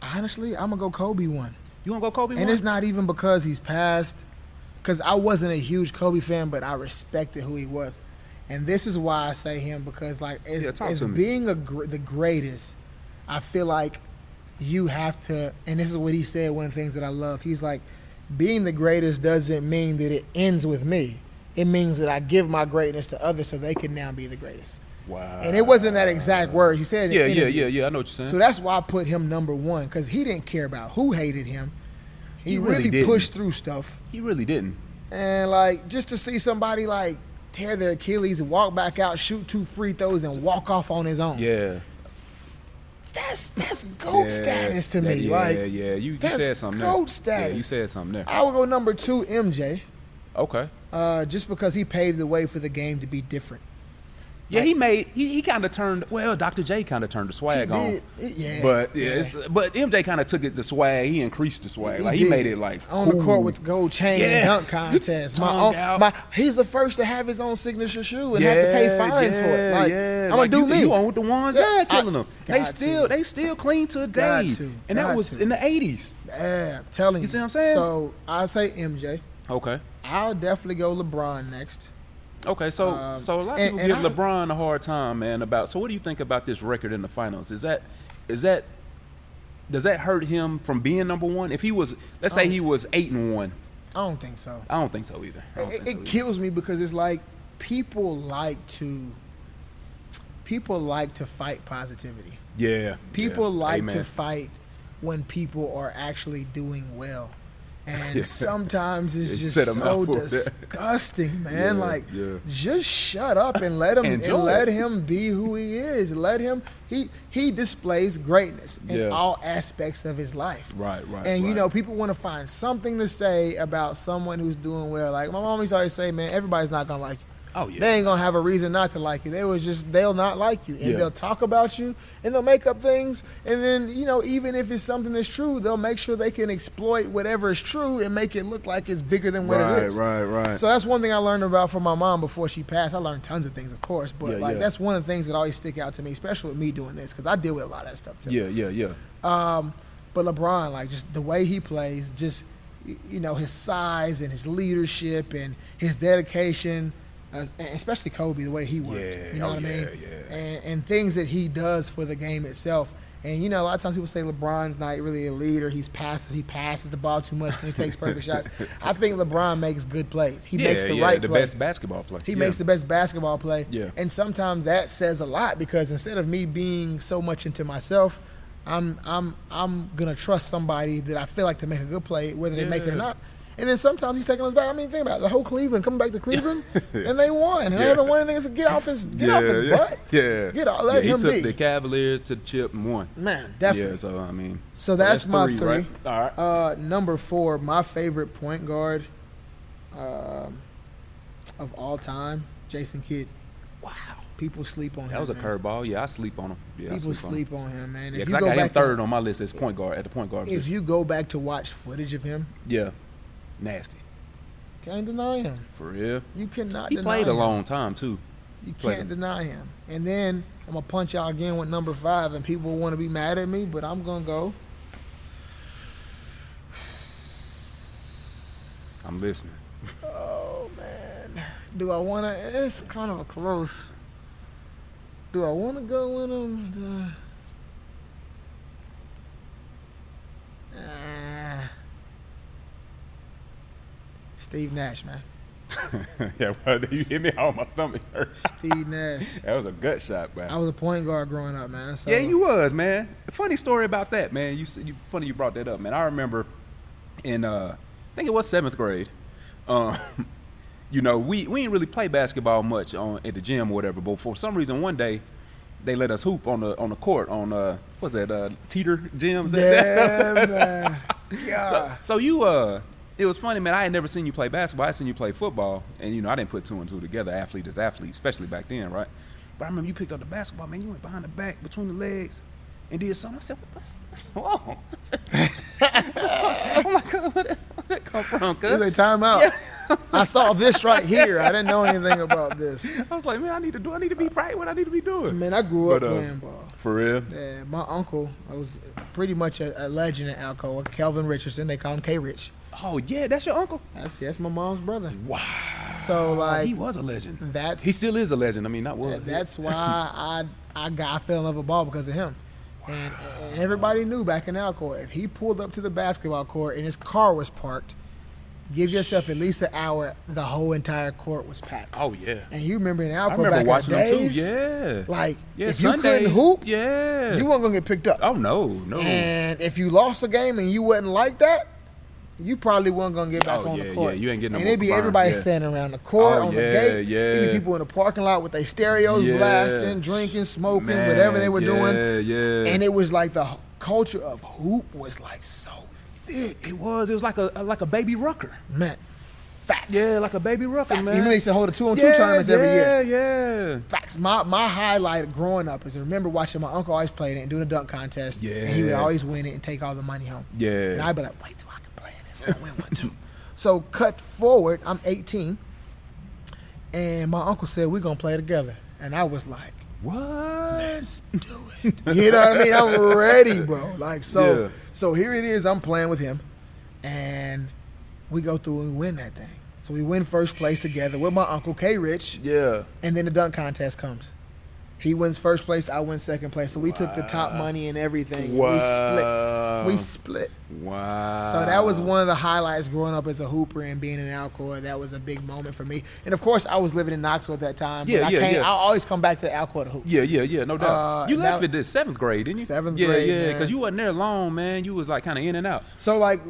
Honestly, I'm gonna go Kobe 1. You want to go Kobe And 1? it's not even because he's passed, because I wasn't a huge Kobe fan, but I respected who he was. And this is why I say him, because like as being the greatest, I feel like you have to, and this is what he said, one of the things that I love. He's like, being the greatest doesn't mean that it ends with me. It means that I give my greatness to others so they can now be the greatest. Wow. And it wasn't that exact word. He said it. Yeah. I know what you're saying. So that's why I put him number one, because he didn't care about who hated him. He really pushed through stuff. He really didn't. And like, just to see somebody like tear their Achilles and walk back out, shoot 2 free throws, and walk off on his own. Yeah. That's GOAT status to me. You said something there. GOAT status. Yeah, you said something there. I would go number 2, MJ. Okay. Just because he paved the way for the game to be different. Yeah, he kind of turned. Well, Dr. J kind of turned the swag on. But but MJ kind of took it to swag. He increased the swag. He made it like on cool. the court with the gold chain and dunk contest. He's the first to have his own signature shoe and have to pay fines for it. Like, I'm gonna do me. You on with the ones killing them. They still clean today. And that was in the 80s. Yeah, I'm telling you. You see what I'm saying? So I say MJ. Okay. I'll definitely go LeBron next. Okay, so a lot of people give LeBron a hard time, man. So what do you think about this record in the finals? Does that hurt him from being number one? If he was, let's say he was 8-1. I don't think so. I don't think so either. It kills me because it's like people like to fight positivity. Yeah. People like to fight when people are actually doing well. And sometimes it's just so disgusting, man. Just shut up and let him be who he is. Let him. He displays greatness in all aspects of his life. Right. And you know, people want to find something to say about someone who's doing well. Like my mom used to always say, man, everybody's not gonna like you. Oh yeah. They ain't gonna have a reason not to like you. They'll not like you, and they'll talk about you, and they'll make up things, and then even if it's something that's true, they'll make sure they can exploit whatever is true and make it look like it's bigger than what it is. Right. So that's one thing I learned about from my mom before she passed. I learned tons of things, of course, but that's one of the things that always stick out to me, especially with me doing this, because I deal with a lot of that stuff too. Yeah. But LeBron, like just the way he plays, just his size and his leadership and his dedication. Especially Kobe, the way he worked. You know what I mean? Yeah. And things that he does for the game itself. And, a lot of times people say LeBron's not really a leader. He's passive. He passes the ball too much when he takes perfect shots. I think LeBron makes good plays. He makes the right play. Best basketball play. He makes the best basketball play. Yeah. And sometimes that says a lot, because instead of me being so much into myself, I'm going to trust somebody that I feel like to make a good play, whether they make it or not. And then sometimes he's taking us back. I mean, think about it. The whole Cleveland coming back to Cleveland, and they won. And they haven't won anything. So get off his butt. Yeah. Let him be. He took the Cavaliers to the chip and won. Man, definitely. Yeah, so, I mean. So that's my 3. Right? All right. Number 4, my favorite point guard of all time, Jason Kidd. Wow. People sleep on him. That was a curveball. Yeah, I sleep on him. Yeah, people sleep on him, man. Yeah, because I got him third on my list as point guard, at the point guard position. If you go back to watch footage of him. Yeah. Nasty. Can't deny him. For real? You cannot He deny him. played a long time, too. You can't deny him. And then I'm going to punch y'all again with number 5, and people want to be mad at me, but I'm going to go. I'm listening. Oh, man. Do I want to? It's kind of a close. Do I want to go with him? Steve Nash, man. Yeah, bro, you hit me out, my stomach hurt. Steve Nash. That was a gut shot, man. I was a point guard growing up, man. So. Yeah, you was, man. Funny story about that, man. Funny you brought that up, man. I remember in I think it was 7th grade. We didn't really play basketball much at the gym or whatever, but for some reason one day they let us hoop on the court on what's that Teeter gyms? Yeah, man. Yeah. So you it was funny, man. I had never seen you play basketball. I had seen you play football, and I didn't put 2 and 2 together. Athlete is athlete, especially back then, right? But I remember you picked up the basketball, man. You went behind the back, between the legs, and did something. I said, what's wrong? Oh my God, where that come from? It was a timeout. Yeah. I saw this right here. I didn't know anything about this. I was like, man, I need to be right what I need to be doing. Man, I grew up playing ball. For real? Yeah, my uncle was pretty much a legend at Alcoa. Kelvin Richardson, they call him K-Rich. Oh yeah, that's your uncle? That's my mom's brother. Wow. So like he was a legend. He still is a legend. I mean, not was. That's why I fell in love with ball because of him. Wow. And everybody knew back in Alcoa, if he pulled up to the basketball court and his car was parked, give yourself at least an hour, the whole entire court was packed. Oh, yeah. And you remember in Alcoa I remember back watching in the days, them too. Yeah. Like, if Sundays, you couldn't hoop, you weren't going to get picked up. Oh, no. And if you lost a game and you wasn't like that, you probably weren't going to get back on the court. Yeah, you ain't getting no And it'd be everybody standing around the court, on the gate. Yeah. It'd be people in the parking lot with their stereos blasting, drinking, smoking, whatever they were doing. Yeah. And it was like the culture of hoop was like so thick. It was like a baby rucker. Man, facts. Yeah, like a baby rucker, man. You remember they used to hold the 2-on-2 tournaments every year. Yeah. Facts. My highlight growing up is I remember watching my uncle always play it and doing a dunk contest. Yeah. And he would always win it and take all the money home. Yeah. And I'd be like, wait till I can play in this. I'll win one too. So cut forward, I'm 18, and my uncle said, we're going to play together. And I was like, what? Let's do it. You know what I mean? I'm ready, bro. Like, so here it is. I'm playing with him, and we go through and we win that thing. So we win first place together with my uncle, K-Rich. Yeah. And then the dunk contest comes. He wins first place, I win second place. So we took the top money and everything. Wow. And we split. Wow. So that was one of the highlights growing up as a hooper and being in Alcoa. That was a big moment for me. And, of course, I was living in Knoxville at that time. I always come back to Alcoa to hoop. Yeah, no doubt. You left it in 7th grade, didn't you? 7th grade, Yeah, because you wasn't there long, man. You was, like, kind of in and out. So, like,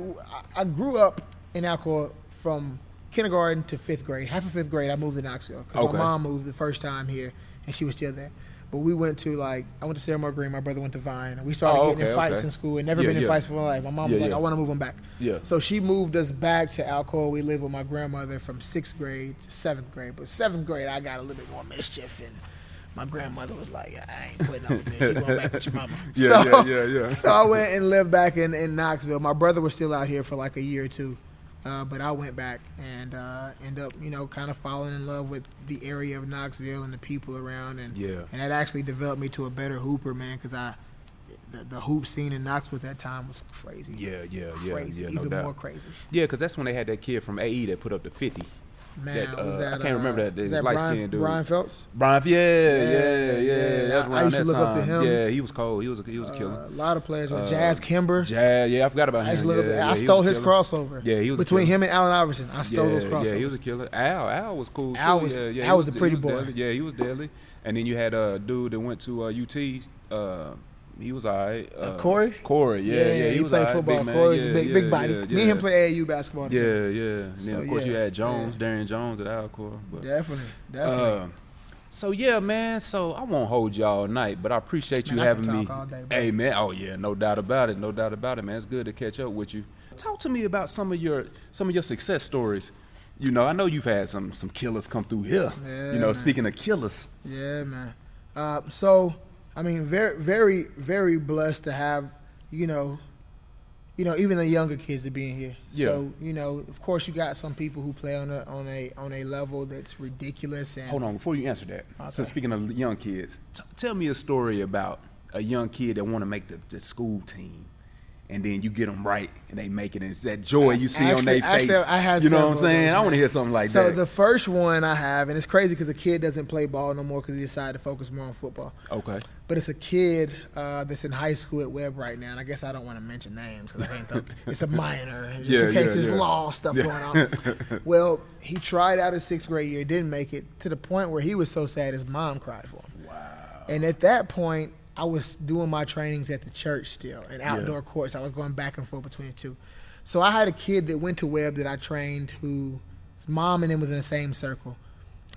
I grew up in Alcoa from kindergarten to 5th grade. Half of 5th grade, I moved to Knoxville because my mom moved the first time here, and she was still there. But we went to, I went to Sarah Green. My brother went to Vine. We started getting in fights in school and never been in fights for my life. My mom was like, I want to move them back. Yeah. So she moved us back to Alcoa. We lived with my grandmother from 6th grade to 7th grade. But 7th grade, I got a little bit more mischief. And my grandmother was like, I ain't putting up with this. You going back with your mama. Yeah. So I went and lived back in Knoxville. My brother was still out here for like a year or two. But I went back and ended up, kind of falling in love with the area of Knoxville and the people around. And that actually developed me to a better hooper, man, because the hoop scene in Knoxville at that time was crazy. Crazy, even more crazy. Yeah, because that's when they had that kid from AE that put up the 50. Man, I can't remember that light skinned dude. Brian Phelps? Brian, yeah. That was around I used to look time. up to him. Yeah, he was cold. He was a killer. A lot of players were Jazz Kimber. I forgot about him. I used to look up. I stole his crossover. Yeah, he was between him and Allen Iverson. I stole those crossovers. Yeah, he was a killer. Al was cool too. Al was a pretty boy. Deadly. Yeah, he was deadly. And then you had a dude that went to UT. He was all right. Corey, yeah. He played football. Corey's a big body. Me and him play AAU basketball together. And then, of course, you had Darian Jones at Alcoa. Definitely. So, yeah, man. So, I won't hold you all night, but I appreciate you having me. All day, hey, man. Oh, yeah, no doubt about it, man. It's good to catch up with you. Talk to me about some of your success stories. I know you've had some killers come through here. Yeah, man. Speaking of killers. Yeah, man. I mean, very, very, very blessed to have, even the younger kids that being here. Yeah. So, of course, you got some people who play on a level that's ridiculous. And hold on, before you answer that. Okay. So speaking of young kids, tell me a story about a young kid that want to make the school team. And then you get them right, and they make it. And it's that joy you see on their face. I had you know what I'm saying? I want to hear something like that. So the first one I have, and it's crazy because the kid doesn't play ball no more because he decided to focus more on football. Okay. But it's a kid that's in high school at Webb right now, and I guess I don't want to mention names because I think it's a minor, just in case there's law stuff going on. Well, he tried out his 6th grade year, didn't make it, to the point where he was so sad his mom cried for him. Wow. And at that point, I was doing my trainings at the church still, in outdoor courts. I was going back and forth between the two. So I had a kid that went to Webb that I trained whose mom and him was in the same circle.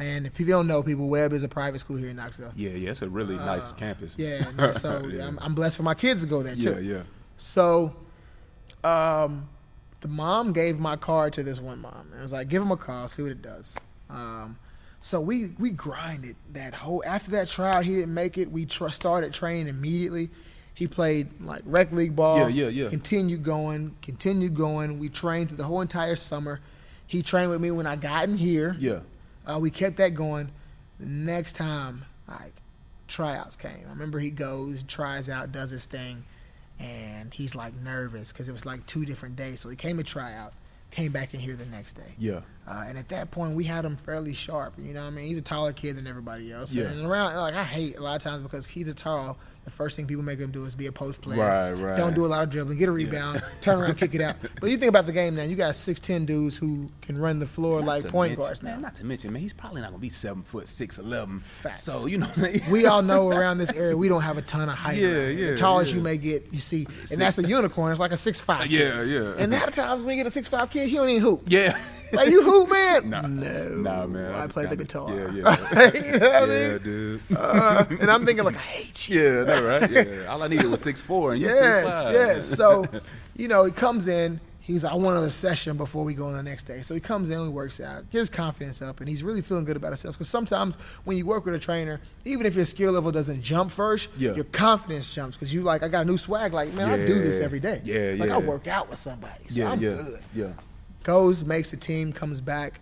And if people don't know, Webb is a private school here in Knoxville. Yeah, it's a really nice campus. Yeah, so I'm blessed for my kids to go there too. Yeah. So the mom gave my card to this one mom. And I was like, give him a call, see what it does. So we grinded that whole. After that trial, he didn't make it. We started training immediately. He played like rec league ball. Yeah. Continued going. We trained through the whole entire summer. He trained with me when I got in here. Yeah. We kept that going. The next time, like, tryouts came. I remember he goes, tries out, does his thing, and he's, like, nervous because it was, like, 2 different days. So he came to try out, came back in here the next day. Yeah. And at that point, we had him fairly sharp. You know what I mean? He's a taller kid than everybody else. Yeah. And around, like, I hate a lot of times because he's a tall. The first thing people make him do is be a post player. Right. Don't do a lot of dribbling. Get a rebound, turn around, kick it out. But you think about the game now, you got 6'10" dudes who can run the floor like point guards now. Not to mention, man, he's probably not going to be 7 foot 6'11". Facts. So, you know what I'm saying? We all know around this area we don't have a ton of height. around here. The tallest yeah. you may get, you see, and that's a unicorn. It's like a 6'5" kid. Yeah. And a lot of times when you get a 6'5" kid, he don't even hoop. Yeah. Like, you hoop, man? Nah, man. I play the guitar. Yeah. You know what I mean? Dude. And I'm thinking, like, I hate you. Yeah, that's right. Yeah. All I needed was 6'4", and you 6'5". Yes. So, you know, he comes in. He's like, I want another session before we go on the next day. So he comes in, he works out, gets his confidence up, and he's really feeling good about himself. Because sometimes when you work with a trainer, even if your skill level doesn't jump first, your confidence jumps. Because you like, I got a new swag. Like, man, I do this every day. Yeah. Like, I work out with somebody. So I'm good. Yeah. Goes, makes the team, comes back,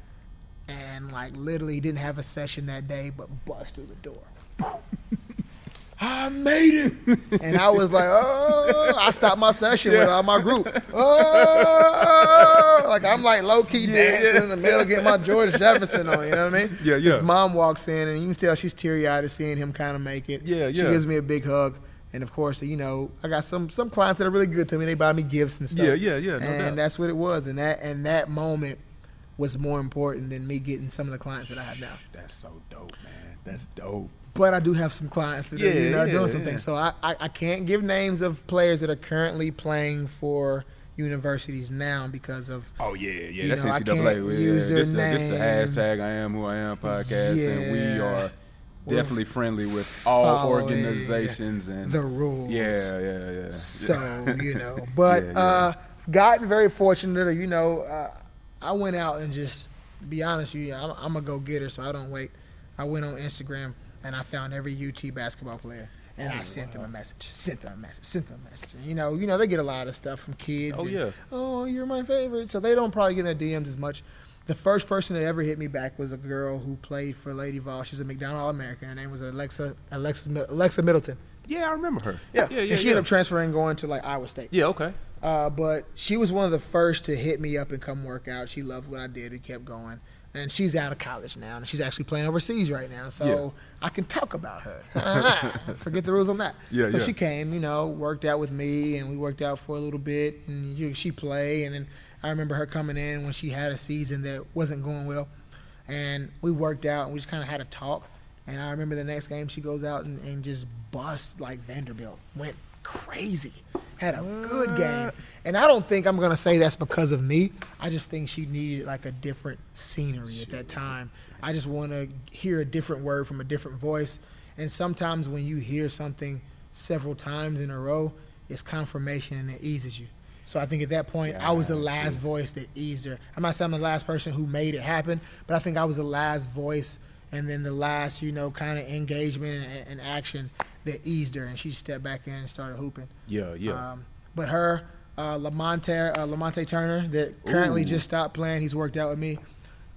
and, like, literally he didn't have a session that day, but bust through the door. I made it. And I was like, oh, I stopped my session with all my group. Oh, like, I'm like low-key dancing in the middle, getting my George Jefferson on, you know what I mean? Yeah. His mom walks in, and you can tell she's teary-eyed at seeing him kind of make it. Yeah. She gives me a big hug. And, of course, you know, I got some clients that are really good to me. They buy me gifts and stuff. Yeah, no doubt. And that's what it was. And that moment was more important than me getting some of the clients that I have now. That's so dope, man. That's dope. But I do have some clients that are doing some things. So I can't give names of players that are currently playing for universities now because of that's know, I NCAA. can't use their This the names. hashtag iAMWHOiAM podcast, and we are definitely friendly with all organizations and the rules. Yeah. So, you know, but gotten very fortunate. You know, I went out and just be honest with you, I'm a go-getter, so I don't wait. I went on Instagram and I found every UT basketball player. And I sent them a message. And, you know, they get a lot of stuff from kids. Oh, you're my favorite. So they don't probably get in their DMs as much. The first person that ever hit me back was a girl who played for Lady Vol. She's a McDonald All-American. Her name was Alexa Middleton. Yeah, I remember her. Yeah. And she ended up transferring, going to, like, Iowa State. Yeah, okay. But she was one of the first to hit me up and come work out. She loved what I did. We kept going. And she's out of college now, and she's actually playing overseas right now. So I can talk about her. Forget the rules on that. So she came, you know, worked out with me, and we worked out for a little bit. And she played, and then I remember her coming in when she had a season that wasn't going well. And we worked out, and we just kind of had a talk. And I remember the next game she goes out and just bust like Vanderbilt. Went crazy. Had a good game. And I don't think I'm going to say that's because of me. I just think she needed like a different scenery at that time. I just want to hear a different word from a different voice. And sometimes when you hear something several times in a row, it's confirmation and it eases you. So I think at that point, I was the last voice that eased her. I'm not saying I'm the last person who made it happen, but I think I was the last voice and then the last, you know, kind of engagement and action that eased her, and she stepped back in and started hooping. But her, Lamonte Turner, that currently just stopped playing, he's worked out with me.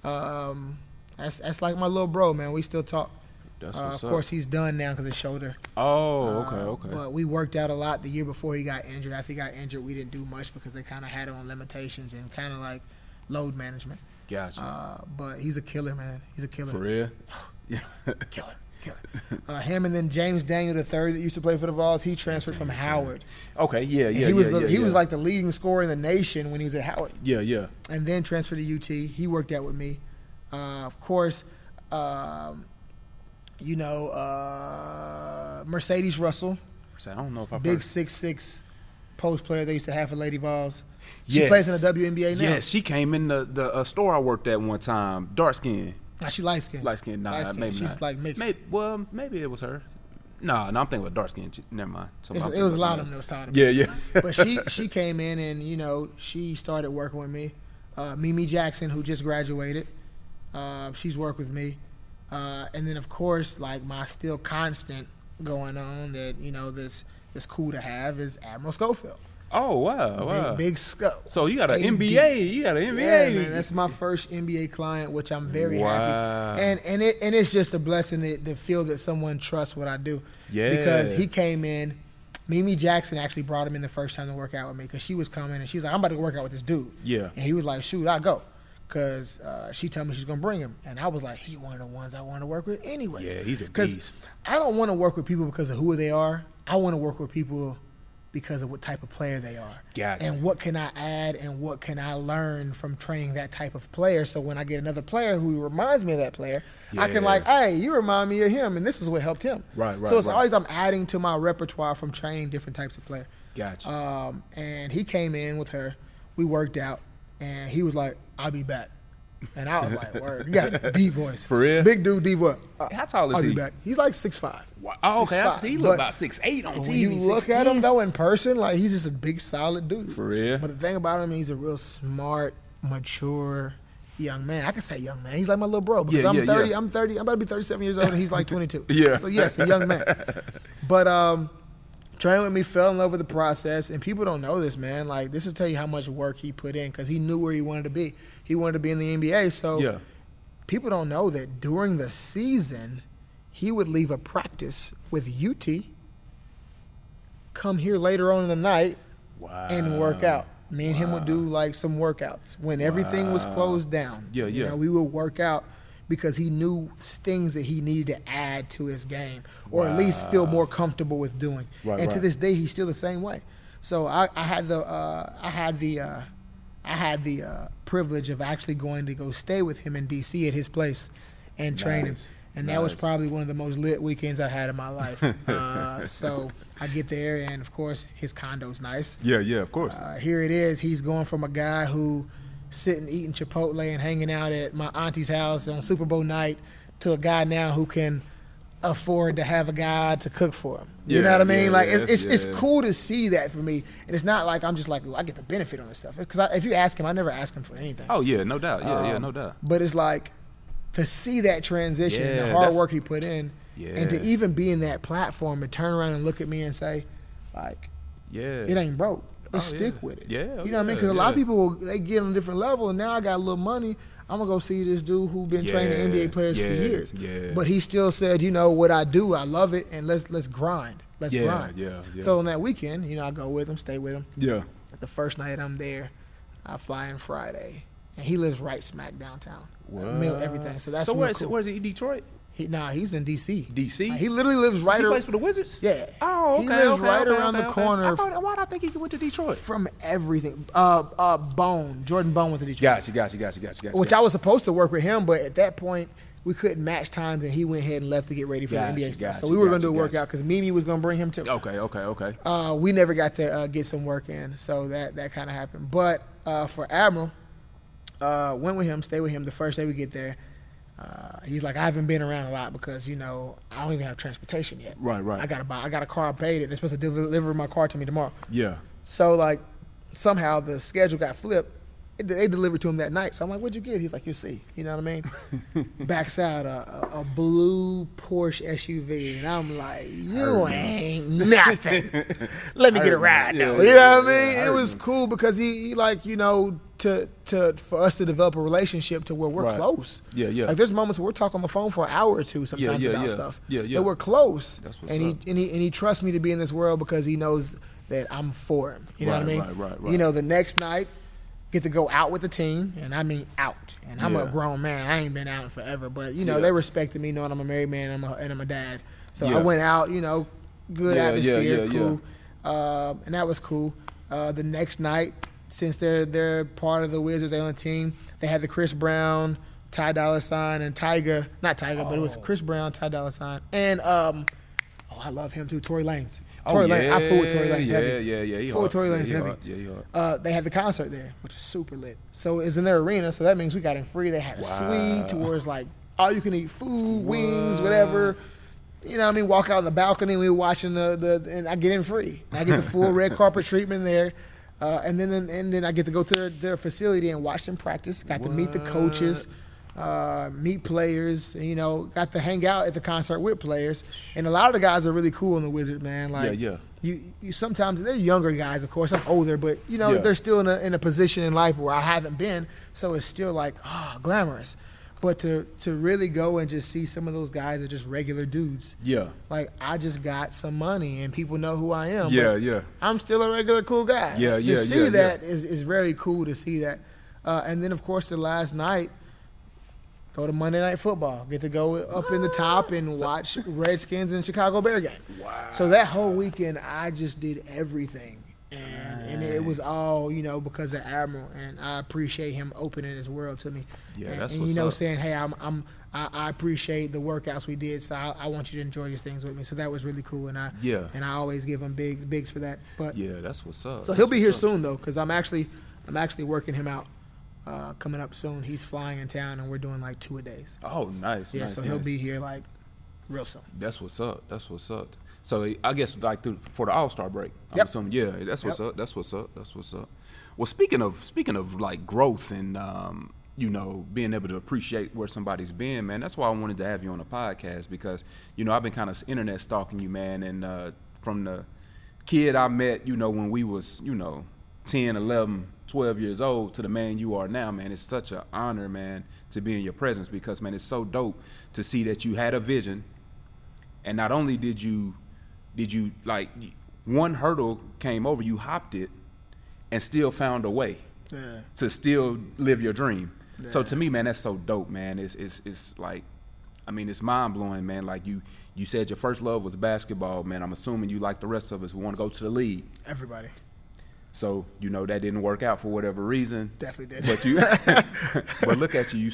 That's like my little bro, man. We still talk. Of course, he's done now because of his shoulder. Okay. But we worked out a lot the year before he got injured. After he got injured, we didn't do much because they kind of had him on limitations and kind of like load management. Gotcha. But he's a killer, man. He's a killer. For real? Killer. Him and then James Daniel III that used to play for the Vols, he transferred from Howard. Okay, He was like the leading scorer in the nation when he was at Howard. Yeah. And then transferred to UT. He worked out with me. Of course, Mercedes Russell. I don't know if I've big heard. 6'6" post player they used to have for Lady Vols. She plays in the WNBA now. Yes, she came in the store I worked at one time. Dark skin. Nah, she light skinned. Maybe she's not. like mixed. Maybe it was her. No, I'm thinking about dark skin. Never mind. It was a lot of them that was tired of me. Yeah. But she came in and, you know, she started working with me. Mimi Jackson, who just graduated, she's worked with me. And then, of course, like my still constant going on that, you know, that's cool to have is Admiral Schofield. Oh, wow. Big scope. So you got an NBA. You got an NBA. Yeah, man, that's my first NBA client, which I'm very happy. And it's just a blessing to feel that someone trusts what I do. Yeah. Because he came in. Mimi Jackson actually brought him in the first time to work out with me because she was coming and she was like, I'm about to work out with this dude. Yeah. And he was like, shoot, I'll go. Because she told me she's going to bring him. And I was like, he one of the ones I want to work with anyways. Yeah, he's a beast. Because I don't want to work with people because of who they are. I want to work with people because of what type of player they are. Gotcha. And what can I add and what can I learn from training that type of player so when I get another player who reminds me of that player, I can like, hey, you remind me of him, and this is what helped him. Right. So it's always I'm adding to my repertoire from training different types of player. Gotcha. And he came in with her. We worked out, and he was like, I'll be back. And I was like, word. You got a deep voice. For real? Big dude, deep voice. How tall is I'll he? be back. He's like 6'5". Wow. Oh, okay. 6'5". He look about 6'8" on TV. When you look at him, though, in person, like, he's just a big, solid dude. For real? But the thing about him, he's a real smart, mature young man. I can say young man. He's like my little bro because I'm 30. Yeah. I'm 30. I'm about to be 37 years old, and he's like 22. Yeah. So, yes, a young man. But training with me, fell in love with the process, and people don't know this, man. Like, this will tell you how much work he put in because he knew where he wanted to be. He wanted to be in the NBA, so people don't know that during the season, he would leave a practice with UT, come here later on in the night, and work out. Me and him would do, like, some workouts. When everything was closed down, you know, we would work out because he knew things that he needed to add to his game or at least feel more comfortable with doing. And to this day, he's still the same way. So I had the privilege of actually going to go stay with him in D.C. at his place and train him. And that was probably one of the most lit weekends I had in my life. So I get there, and, of course, his condo's nice. Yeah, of course. Here it is. He's going from a guy who sitting eating Chipotle and hanging out at my auntie's house on Super Bowl night to a guy now who can afford to have a guy to cook for him. You know what I mean? Like, it's cool to see that for me. And it's not like I'm just like, I get the benefit on this stuff. Because if you ask him, I never ask him for anything. Oh, yeah, no doubt. Yeah, no doubt. But it's like, to see that transition and the hard work he put in, and to even be in that platform and turn around and look at me and say, like, it ain't broke. Let's stick with it. You know what I mean? Because a lot of people, they get on a different level, and now I got a little money. I'm going to go see this dude who's been training NBA players for years. But he still said, you know, what I do, I love it, and let's grind. Let's grind. So on that weekend, you know, I go with him, stay with him. The first night I'm there, I fly in Friday, and he lives right smack downtown. Everything. So that's cool. Where's he? Detroit? He's in D.C. D.C. He literally lives right. He plays for the Wizards. Yeah. Oh, okay. He lives right around the corner. Why did I think he went to Detroit? From everything. Jordan Bone went to Detroit. Gotcha. Which I was supposed to work with him, but at that point we couldn't match times, and he went ahead and left to get ready for the NBA stuff. So we were going to do a workout because Mimi was going to bring him too. Okay. We never got to get some work in, so that kind of happened. But for Admiral, went with him, stayed with him the first day we get there. He's like, I haven't been around a lot because, you know, I don't even have transportation yet. Right. I got a car, I paid it. They're supposed to deliver my car to me tomorrow. Yeah. So, like, somehow the schedule got flipped. They delivered to him that night. So I'm like, what'd you get? He's like, you'll see. You know what I mean? Backs out a blue Porsche SUV. And I'm like, you ain't nothing. Let me get a ride, though. You know what I mean? It was cool because he like, you know, for us to develop a relationship to where we're close. Yeah. Like, there's moments where we're talking on the phone for an hour or two sometimes about stuff. Yeah. That we're close. That's what's and up. he trusts me to be in this world because he knows that I'm for him. You know what I mean? Right. You know, the next night, get to go out with the team, and I mean out. And I'm a grown man. I ain't been out in forever. But, you know, they respected me knowing I'm a married man and I'm a dad. So I went out, you know, good atmosphere, cool. And that was cool. The next night, since they're part of the Wizards, they're on the team, they had the Chris Brown, Ty Dolla $ign, and Tyga. Not Tyga, but it was Chris Brown, Ty Dolla $ign. And, I love him too, Tory Lanez. Tory Lanez. I fool with Tory Lanez heavy. Yeah. Fool with Tory Lanez heavy. They had the concert there, which was super lit. So it's in their arena, so that means we got in free. They had a suite to where it's like all you can eat food, wings, whatever. You know what I mean? Walk out on the balcony, we were watching and I get in free. And I get the full red carpet treatment there. And then I get to go to their facility and watch them practice. Got to meet the coaches. meet players, you know, got to hang out at the concert with players. And a lot of the guys are really cool in the Wizard, man. Like, you sometimes, they're younger guys, of course. I'm older, but, you know, they're still in a position in life where I haven't been. So it's still like, glamorous. But to really go and just see some of those guys are just regular dudes. Yeah. Like, I just got some money and people know who I am. Yeah. I'm still a regular cool guy. To see that is very cool to see that. And then, of course, the last night, go to Monday Night Football. Get to go up in the top and watch Redskins and Chicago Bear game. Wow. So that whole weekend, I just did everything. And it was all, you know, because of Admiral, and I appreciate him opening his world to me. Yeah, that's what's up. Saying, hey, I appreciate the workouts we did, so I want you to enjoy these things with me. So that was really cool, and I always give him bigs for that. But yeah, that's what's up. So he'll be here soon though, because I'm actually working him out. Coming up soon. He's flying in town, and we're doing like 2 a days. Oh, nice. Yeah, so he'll be here like real soon. That's what's up. So I guess like for the All-Star break. I'm assuming, that's what's up. That's what's up. Well, speaking of like growth and you know, being able to appreciate where somebody's been, man, that's why I wanted to have you on the podcast, because you know I've been kind of internet stalking you, man, and from the kid I met, you know, when we was, you know, 10, 11, 12 years old to the man you are now, man. It's such an honor, man, to be in your presence, because, man, it's so dope to see that you had a vision, and not only did you like one hurdle came over, you hopped it and still found a way to still live your dream. Yeah. So to me, man, that's so dope, man. It's like, I mean, it's mind blowing, man. Like you said your first love was basketball, man. I'm assuming you, like the rest of us, want to go to the league. Everybody. So, you know, that didn't work out for whatever reason. Definitely did. But look at you. You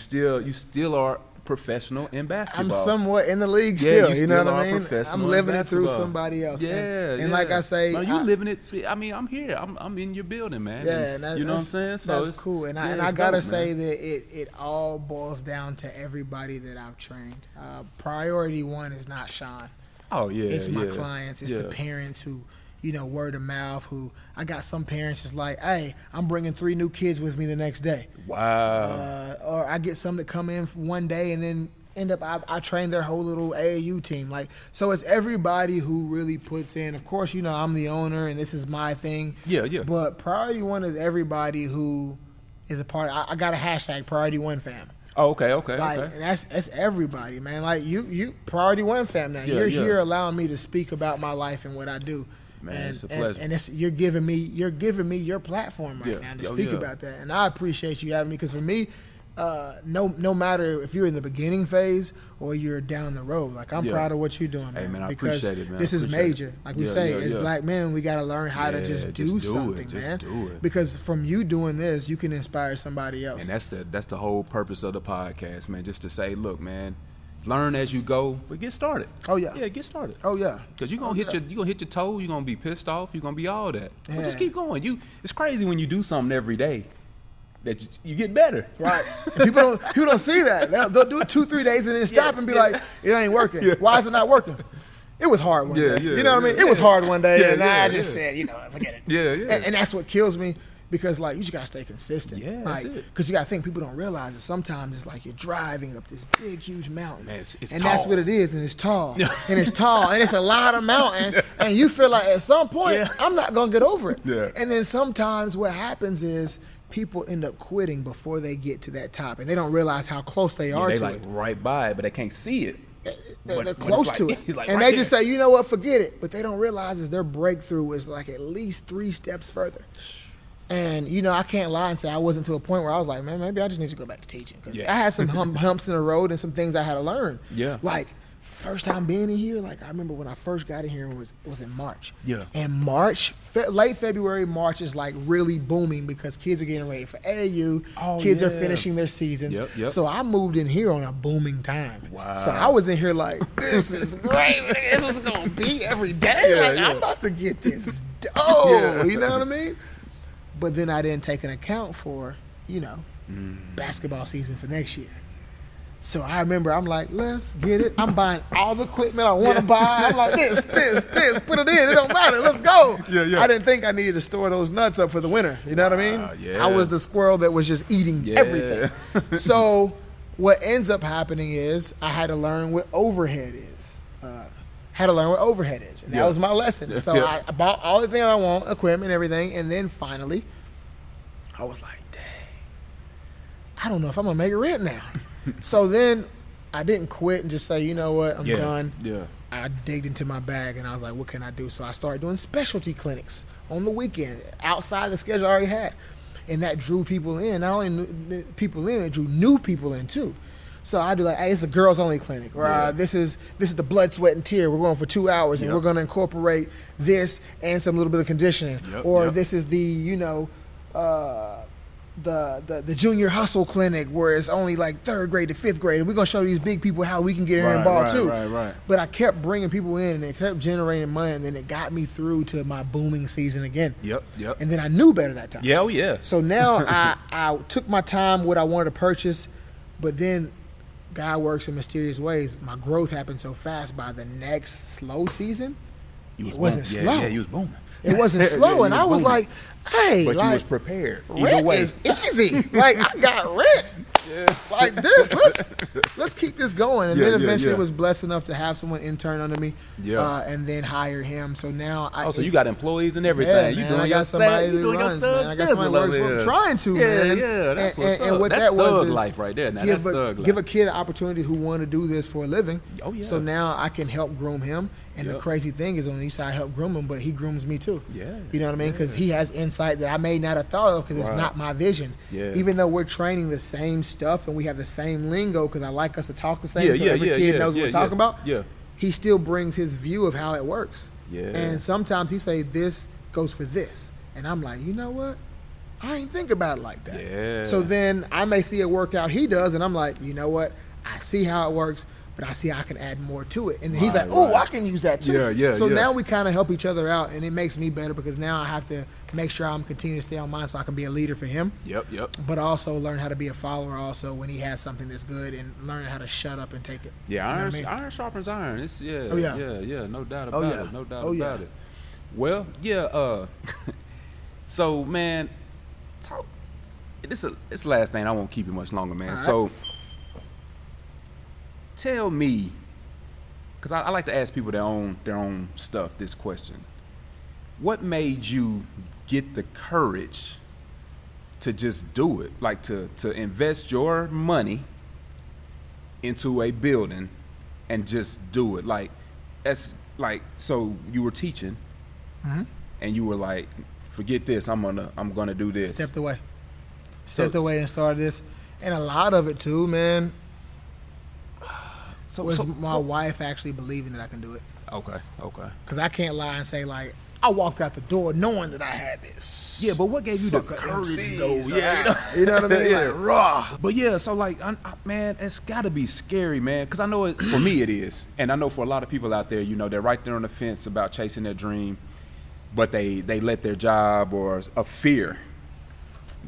still are professional in basketball. I'm somewhat in the league still. You know what I mean? I'm living it through somebody else. Yeah. And like I say, no, you living it. I mean, I'm here. I'm in your building, man. Yeah, and you know what I'm saying? So that's cool. And I gotta say that it all boils down to everybody that I've trained. Priority one is not Sean. Oh yeah. It's my clients. It's the parents who, you know, word of mouth, who I got some parents just like, hey, I'm bringing 3 new kids with me the next day. Wow. Or I get some that come in for one day and then end up, I train their whole little AAU team. Like, so it's everybody who really puts in. Of course, you know, I'm the owner and this is my thing. Yeah. But Priority One is everybody who is a part. I got a hashtag Priority One Fam. Oh, okay. Like, and that's everybody, man. Like you Priority One Fam now. You're here allowing me to speak about my life and what I do. Man, it's a pleasure. And you're giving me your platform right now to speak about that, and I appreciate you having me, because for me, no matter if you're in the beginning phase or you're down the road, like I'm proud of what you're doing, man. Hey, man, I appreciate it, man. This is major. Like we say, as black men, we got to learn how to just do something, man. Do it. Because from you doing this, you can inspire somebody else. And that's the whole purpose of the podcast, man. Just to say, look, man, learn as you go, but get started. Oh yeah. Yeah, get started. Oh yeah. Because you're gonna hit your toe, you're gonna be pissed off, you're gonna be all that. Yeah. But just keep going. It's crazy when you do something every day that you get better. Right. People don't see that. They'll do it 2-3 days and then stop and be like, it ain't working. Yeah. Why is it not working? It was hard one day. You know what I mean? It was hard one day, and I just said, you know, forget it. Yeah. And that's what kills me. Because, like, you just got to stay consistent. Yeah, that's it. Because you got to think, people don't realize that sometimes it's like you're driving up this big, huge mountain. Man, it's and tall. That's what it is, and it's tall. And it's tall, and it's a lot of mountain. And you feel like at some point, I'm not going to get over it. Yeah. And then sometimes what happens is people end up quitting before they get to that top. And they don't realize how close they are to it. They're like right by it, but they can't see it. They're close to it. Like and they just say, you know what, forget it. But they don't realize is their breakthrough is like at least 3 steps further. And, you know, I can't lie and say I wasn't to a point where I was like, man, maybe I just need to go back to teaching. Because I had some humps in the road and some things I had to learn. Yeah. Like, first time being in here, like, I remember when I first got in here, it was in March. Yeah. And March, late February, March is, like, really booming because kids are getting ready for AAU. Kids are finishing their seasons. Yep. So I moved in here on a booming time. Wow. So I was in here like, this is great. This was going to be every day. I'm about to get this dough. You know what I mean? But then I didn't take an account for, you know, basketball season for next year. So I remember I'm like, let's get it. I'm buying all the equipment I want to buy. I'm like, this, put it in. It don't matter. Let's go. Yeah. I didn't think I needed to store those nuts up for the winter. You know what I mean? Yeah. I was the squirrel that was just eating everything. So what ends up happening is I had to learn what overhead is. And that was my lesson. So I bought all the things I want, equipment, everything, and then finally, I was like, dang, I don't know if I'm gonna make it rent now. So then I didn't quit and just say, you know what, I'm done. Yeah. I digged into my bag and I was like, what can I do? So I started doing specialty clinics on the weekend outside the schedule I already had. And that drew people in. Not only people in, it drew new people in too. So I do like, hey, it's a girls only clinic, or this is the blood, sweat, and tear. We're going for 2 hours, and we're going to incorporate this and some little bit of conditioning. This is the the junior hustle clinic where it's only like 3rd grade to 5th grade, and we're going to show these big people how we can get in and ball too. Right. But I kept bringing people in, and it kept generating money, and then it got me through to my booming season again. Yep. And then I knew better that time. So now I took my time, what I wanted to purchase, but then God works in mysterious ways. My growth happened so fast. By the next slow season, it wasn't slow. Yeah, you was booming. It wasn't slow, and I was like, hey, but like, you was prepared. Rent is easy. Like, I got rent. Like this. Let's keep this going. And then eventually was blessed enough to have someone intern under me, and then hire him. So now so you got employees and everything. Yeah, man, I got somebody that runs, man. I got somebody that works for me. Trying to, man. Yeah, that's what's up. And what that's that was thug is life right there. Now, that's thug life. Give a kid an opportunity who want to do this for a living. Oh, yeah. So now I can help groom him. And the crazy thing is, on the east side, I help groom him, but he grooms me too. Yeah. You know what I mean? Because he has insight that I may not have thought of, because it's not my vision. Yeah. Even though we're training the same stuff and we have the same lingo, because I like us to talk the same, so every kid knows what we're talking about. Yeah. He still brings his view of how it works. Yeah. And sometimes he say, this goes for this. And I'm like, you know what? I ain't think about it like that. Yeah. So then I may see a workout he does, and I'm like, you know what? I see how it works, but I see I can add more to it. And then he's like, oh, I can use that too. So now we kind of help each other out, and it makes me better, because now I have to make sure I'm continuing to stay on mine so I can be a leader for him. But also learn how to be a follower also when he has something that's good, and learn how to shut up and take it. Yeah, iron sharpens iron. It's no doubt about it. No doubt about it. Well, so man, this is the last thing. I won't keep it much longer, man. So tell me, because I like to ask people their own stuff, this question. What made you get the courage to just do it? Like to invest your money into a building and just do it? Like, that's like, so you were teaching and you were like, forget this, I'm gonna do this. Stepped away and started this. And a lot of it too, man, was my wife actually believing that I can do it. Okay. Because I can't lie and say, like, I walked out the door knowing that I had this. Yeah, but what gave you the courage, though? You know what I mean? Like, raw. But yeah, so like, man, it's got to be scary, man. Because I know for me it is. And I know for a lot of people out there, you know, they're right there on the fence about chasing their dream, but they let their job or a fear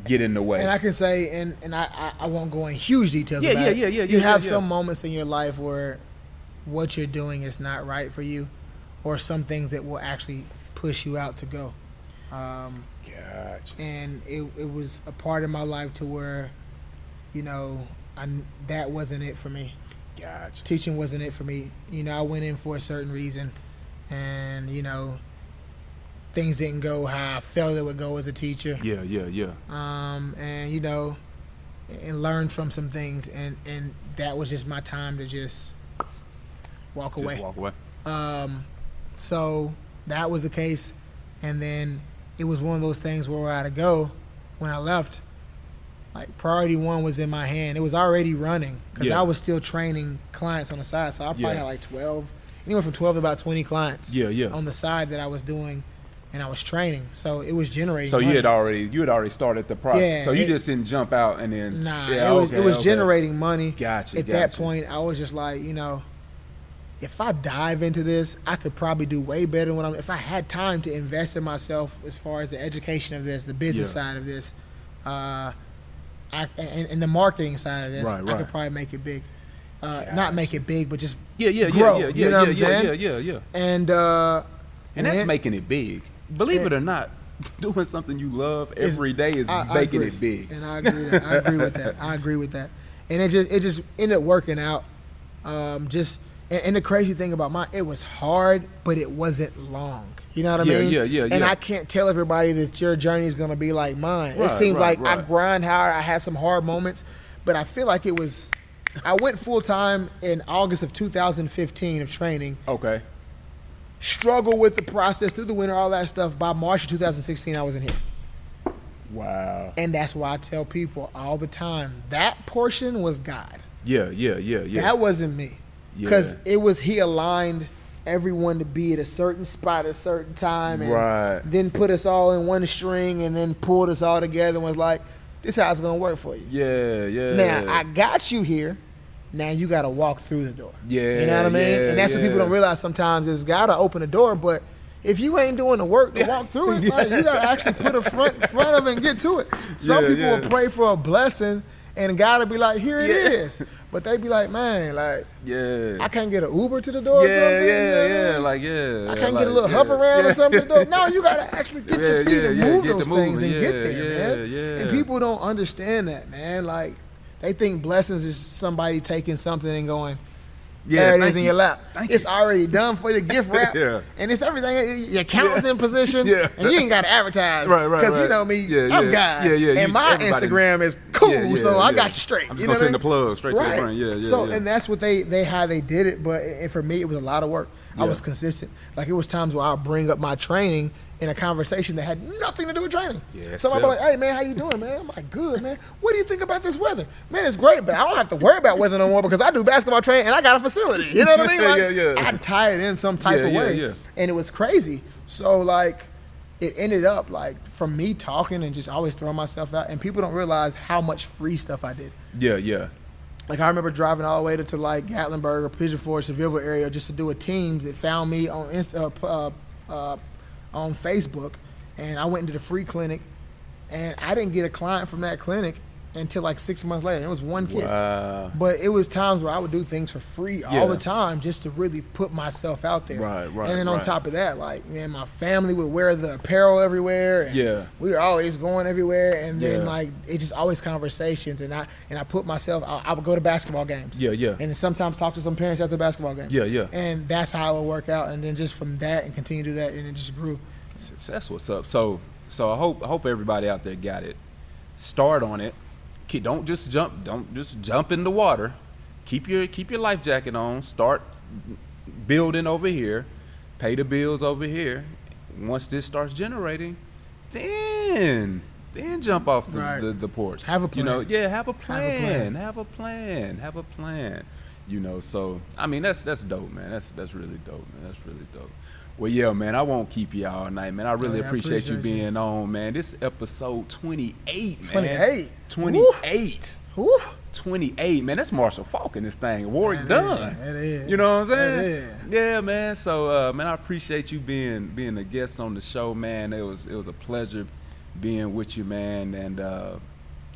get in the way. And I can say, and I won't go in huge details about it. You have some moments in your life where what you're doing is not right for you, or some things that will actually push you out to go. Gotcha. And it was a part of my life to where, you know, that wasn't it for me. Gotcha. Teaching wasn't it for me. You know, I went in for a certain reason, and, you know, things didn't go how I felt it would go as a teacher. Yeah. And, you know, and learned from some things, and that was just my time to just walk away. So that was the case, and then it was one of those things where I had to go. When I left, like, Priority 1 was in my hand. It was already running, because I was still training clients on the side. So I probably had like 12, anywhere from 12 to about 20 clients on the side that I was doing, and I was training. So it was generating money. You had already started the process. Yeah, so you just didn't jump out and then. Nah, it was generating money. Gotcha. At that point, I was just like, you know, if I dive into this, I could probably do way better than if I had time to invest in myself as far as the education of this, the business side of this, and the marketing side of this. I could probably make it big. Not make it big, but just grow. You know what I'm saying? Yeah. And that's making it big. Believe it or not, doing something you love every day is making it big. And I agree with that. I agree with that. And it just ended up working out. And the crazy thing about mine, it was hard, but it wasn't long. You know what I mean? Yeah. And I can't tell everybody that your journey is going to be like mine. It seems like I grind hard. I had some hard moments, but I feel like I went full-time in August of 2015 of training. Okay. Struggle with the process through the winter, all that stuff. By March of 2016, I was in here. Wow. And that's why I tell people all the time, that portion was God. Yeah. That wasn't me. Because he aligned everyone to be at a certain spot at a certain time, and then put us all in one string, and then pulled us all together and was like, this is how it's going to work for you. Yeah. Now, I got you here. Now you got to walk through the door. Yeah. You know what I mean? And that's what people don't realize sometimes is got to open the door, but if you ain't doing the work to walk through it, like, you got to actually put a front of it and get to it. Some people will pray for a blessing, and God will be like, here it is. But they be like, man, like, I can't get an Uber to the door or something. I can't get a little hover around or something to the door. No, you got to actually get your feet and move those things and get there, man. And people don't understand that, man. Like, they think blessings is somebody taking something and going, there it is in your lap. It's already done for the gift wrap. And it's everything. Your account's in position. And you ain't got to advertise. Because you know me, I'm God. And my Instagram is cool, so I got you straight. I'm just going to send the plug straight to the front. So, and that's what how they did it. But for me, it was a lot of work. I was consistent. Like, it was times where I'll bring up my training in a conversation that had nothing to do with training. Somebody be like, hey, man, how you doing, man? I'm like, good, man. What do you think about this weather? Man, it's great, but I don't have to worry about weather no more because I do basketball training and I got a facility. You know what I mean? Like, I tie it in some type of way. And it was crazy. So, like, it ended up, like, from me talking and just always throwing myself out, and people don't realize how much free stuff I did. Like, I remember driving all the way to like, Gatlinburg or Pigeon Forge, Seville area, just to do a team that found me on on Facebook, and I went into the free clinic, and I didn't get a client from that clinic until like 6 months later. It was one kid. But it was times where I would do things for free all the time just to really put myself out there. And then on top of that, like, man, my family would wear the apparel everywhere. And we were always going everywhere. And then like, it just always conversations. And I put myself, I would go to basketball games. And then sometimes talk to some parents after basketball games. And that's how it would work out. And then just from that and continue to do that, and it just grew. That's what's up. So I hope everybody out there got it. Start on it. Don't just jump in the water. Keep your life jacket on. Start building over here. Pay the bills over here. Once this starts generating, then jump off the porch. Have a plan. Have a plan. Have a plan. So I mean that's dope, man. That's really dope, man. That's really dope. Well, yeah, man, I won't keep you all night, man. I really appreciate you being on, man. This is episode 28, man. 28. Woo. 28, man. That's Marshall Falk in this thing. Warwick Dunn. It is. You know what I'm saying? Yeah, man. So, man, I appreciate you being a guest on the show, man. It was a pleasure being with you, man. And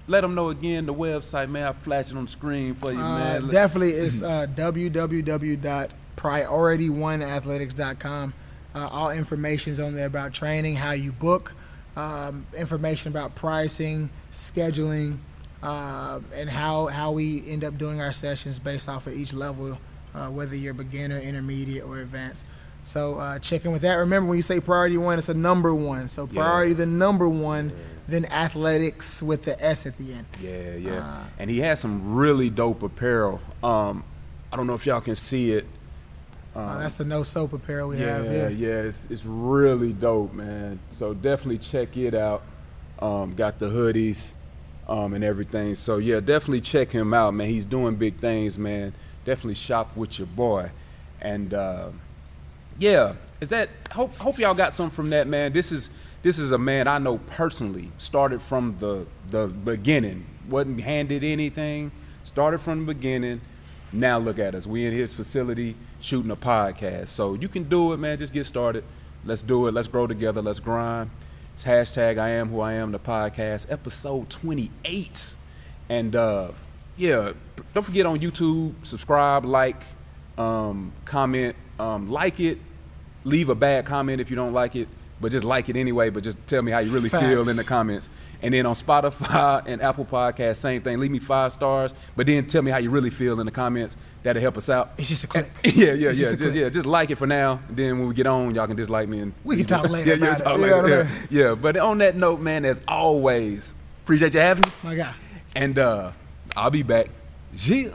let them know again the website, man. I'll flash it on the screen for you, man. Definitely, it's www.Priority1Athletics.com. All information's on there about training, how you book, information about pricing, scheduling, and how we end up doing our sessions based off of each level, whether you're beginner, intermediate, or advanced. So check in with that. Remember, when you say Priority 1, it's a number 1. So Priority the number 1, then athletics with the S at the end. And he has some really dope apparel. I don't know if y'all can see it. That's the no soap apparel we have here. It's really dope, man. So definitely check it out. Got the hoodies and everything. So yeah, definitely check him out, man. He's doing big things, man. Definitely shop with your boy. And hope y'all got something from that, man. This is a man I know personally. Started from the beginning. Wasn't handed anything. Started from the beginning. Now look at us. We in his facility shooting a podcast. So you can do it, man. Just get started. Let's do it. Let's grow together. Let's grind. It's hashtag iAMWHOiAM, the podcast, episode 28. And don't forget on YouTube, subscribe, like, comment, like it. Leave a bad comment if you don't like it. but just like it anyway. But just tell me how you really Facts. feel in the comments. And then on Spotify and Apple Podcasts, same thing. Leave me 5 stars, but then tell me how you really feel in the comments. That'll help us out. It's just a click. Just like it for now. And then when we get on, y'all can dislike me and We can talk later about talk it. later. Yeah. But on that note, man, as always, appreciate you having me. My guy. And I'll be back. Yeah.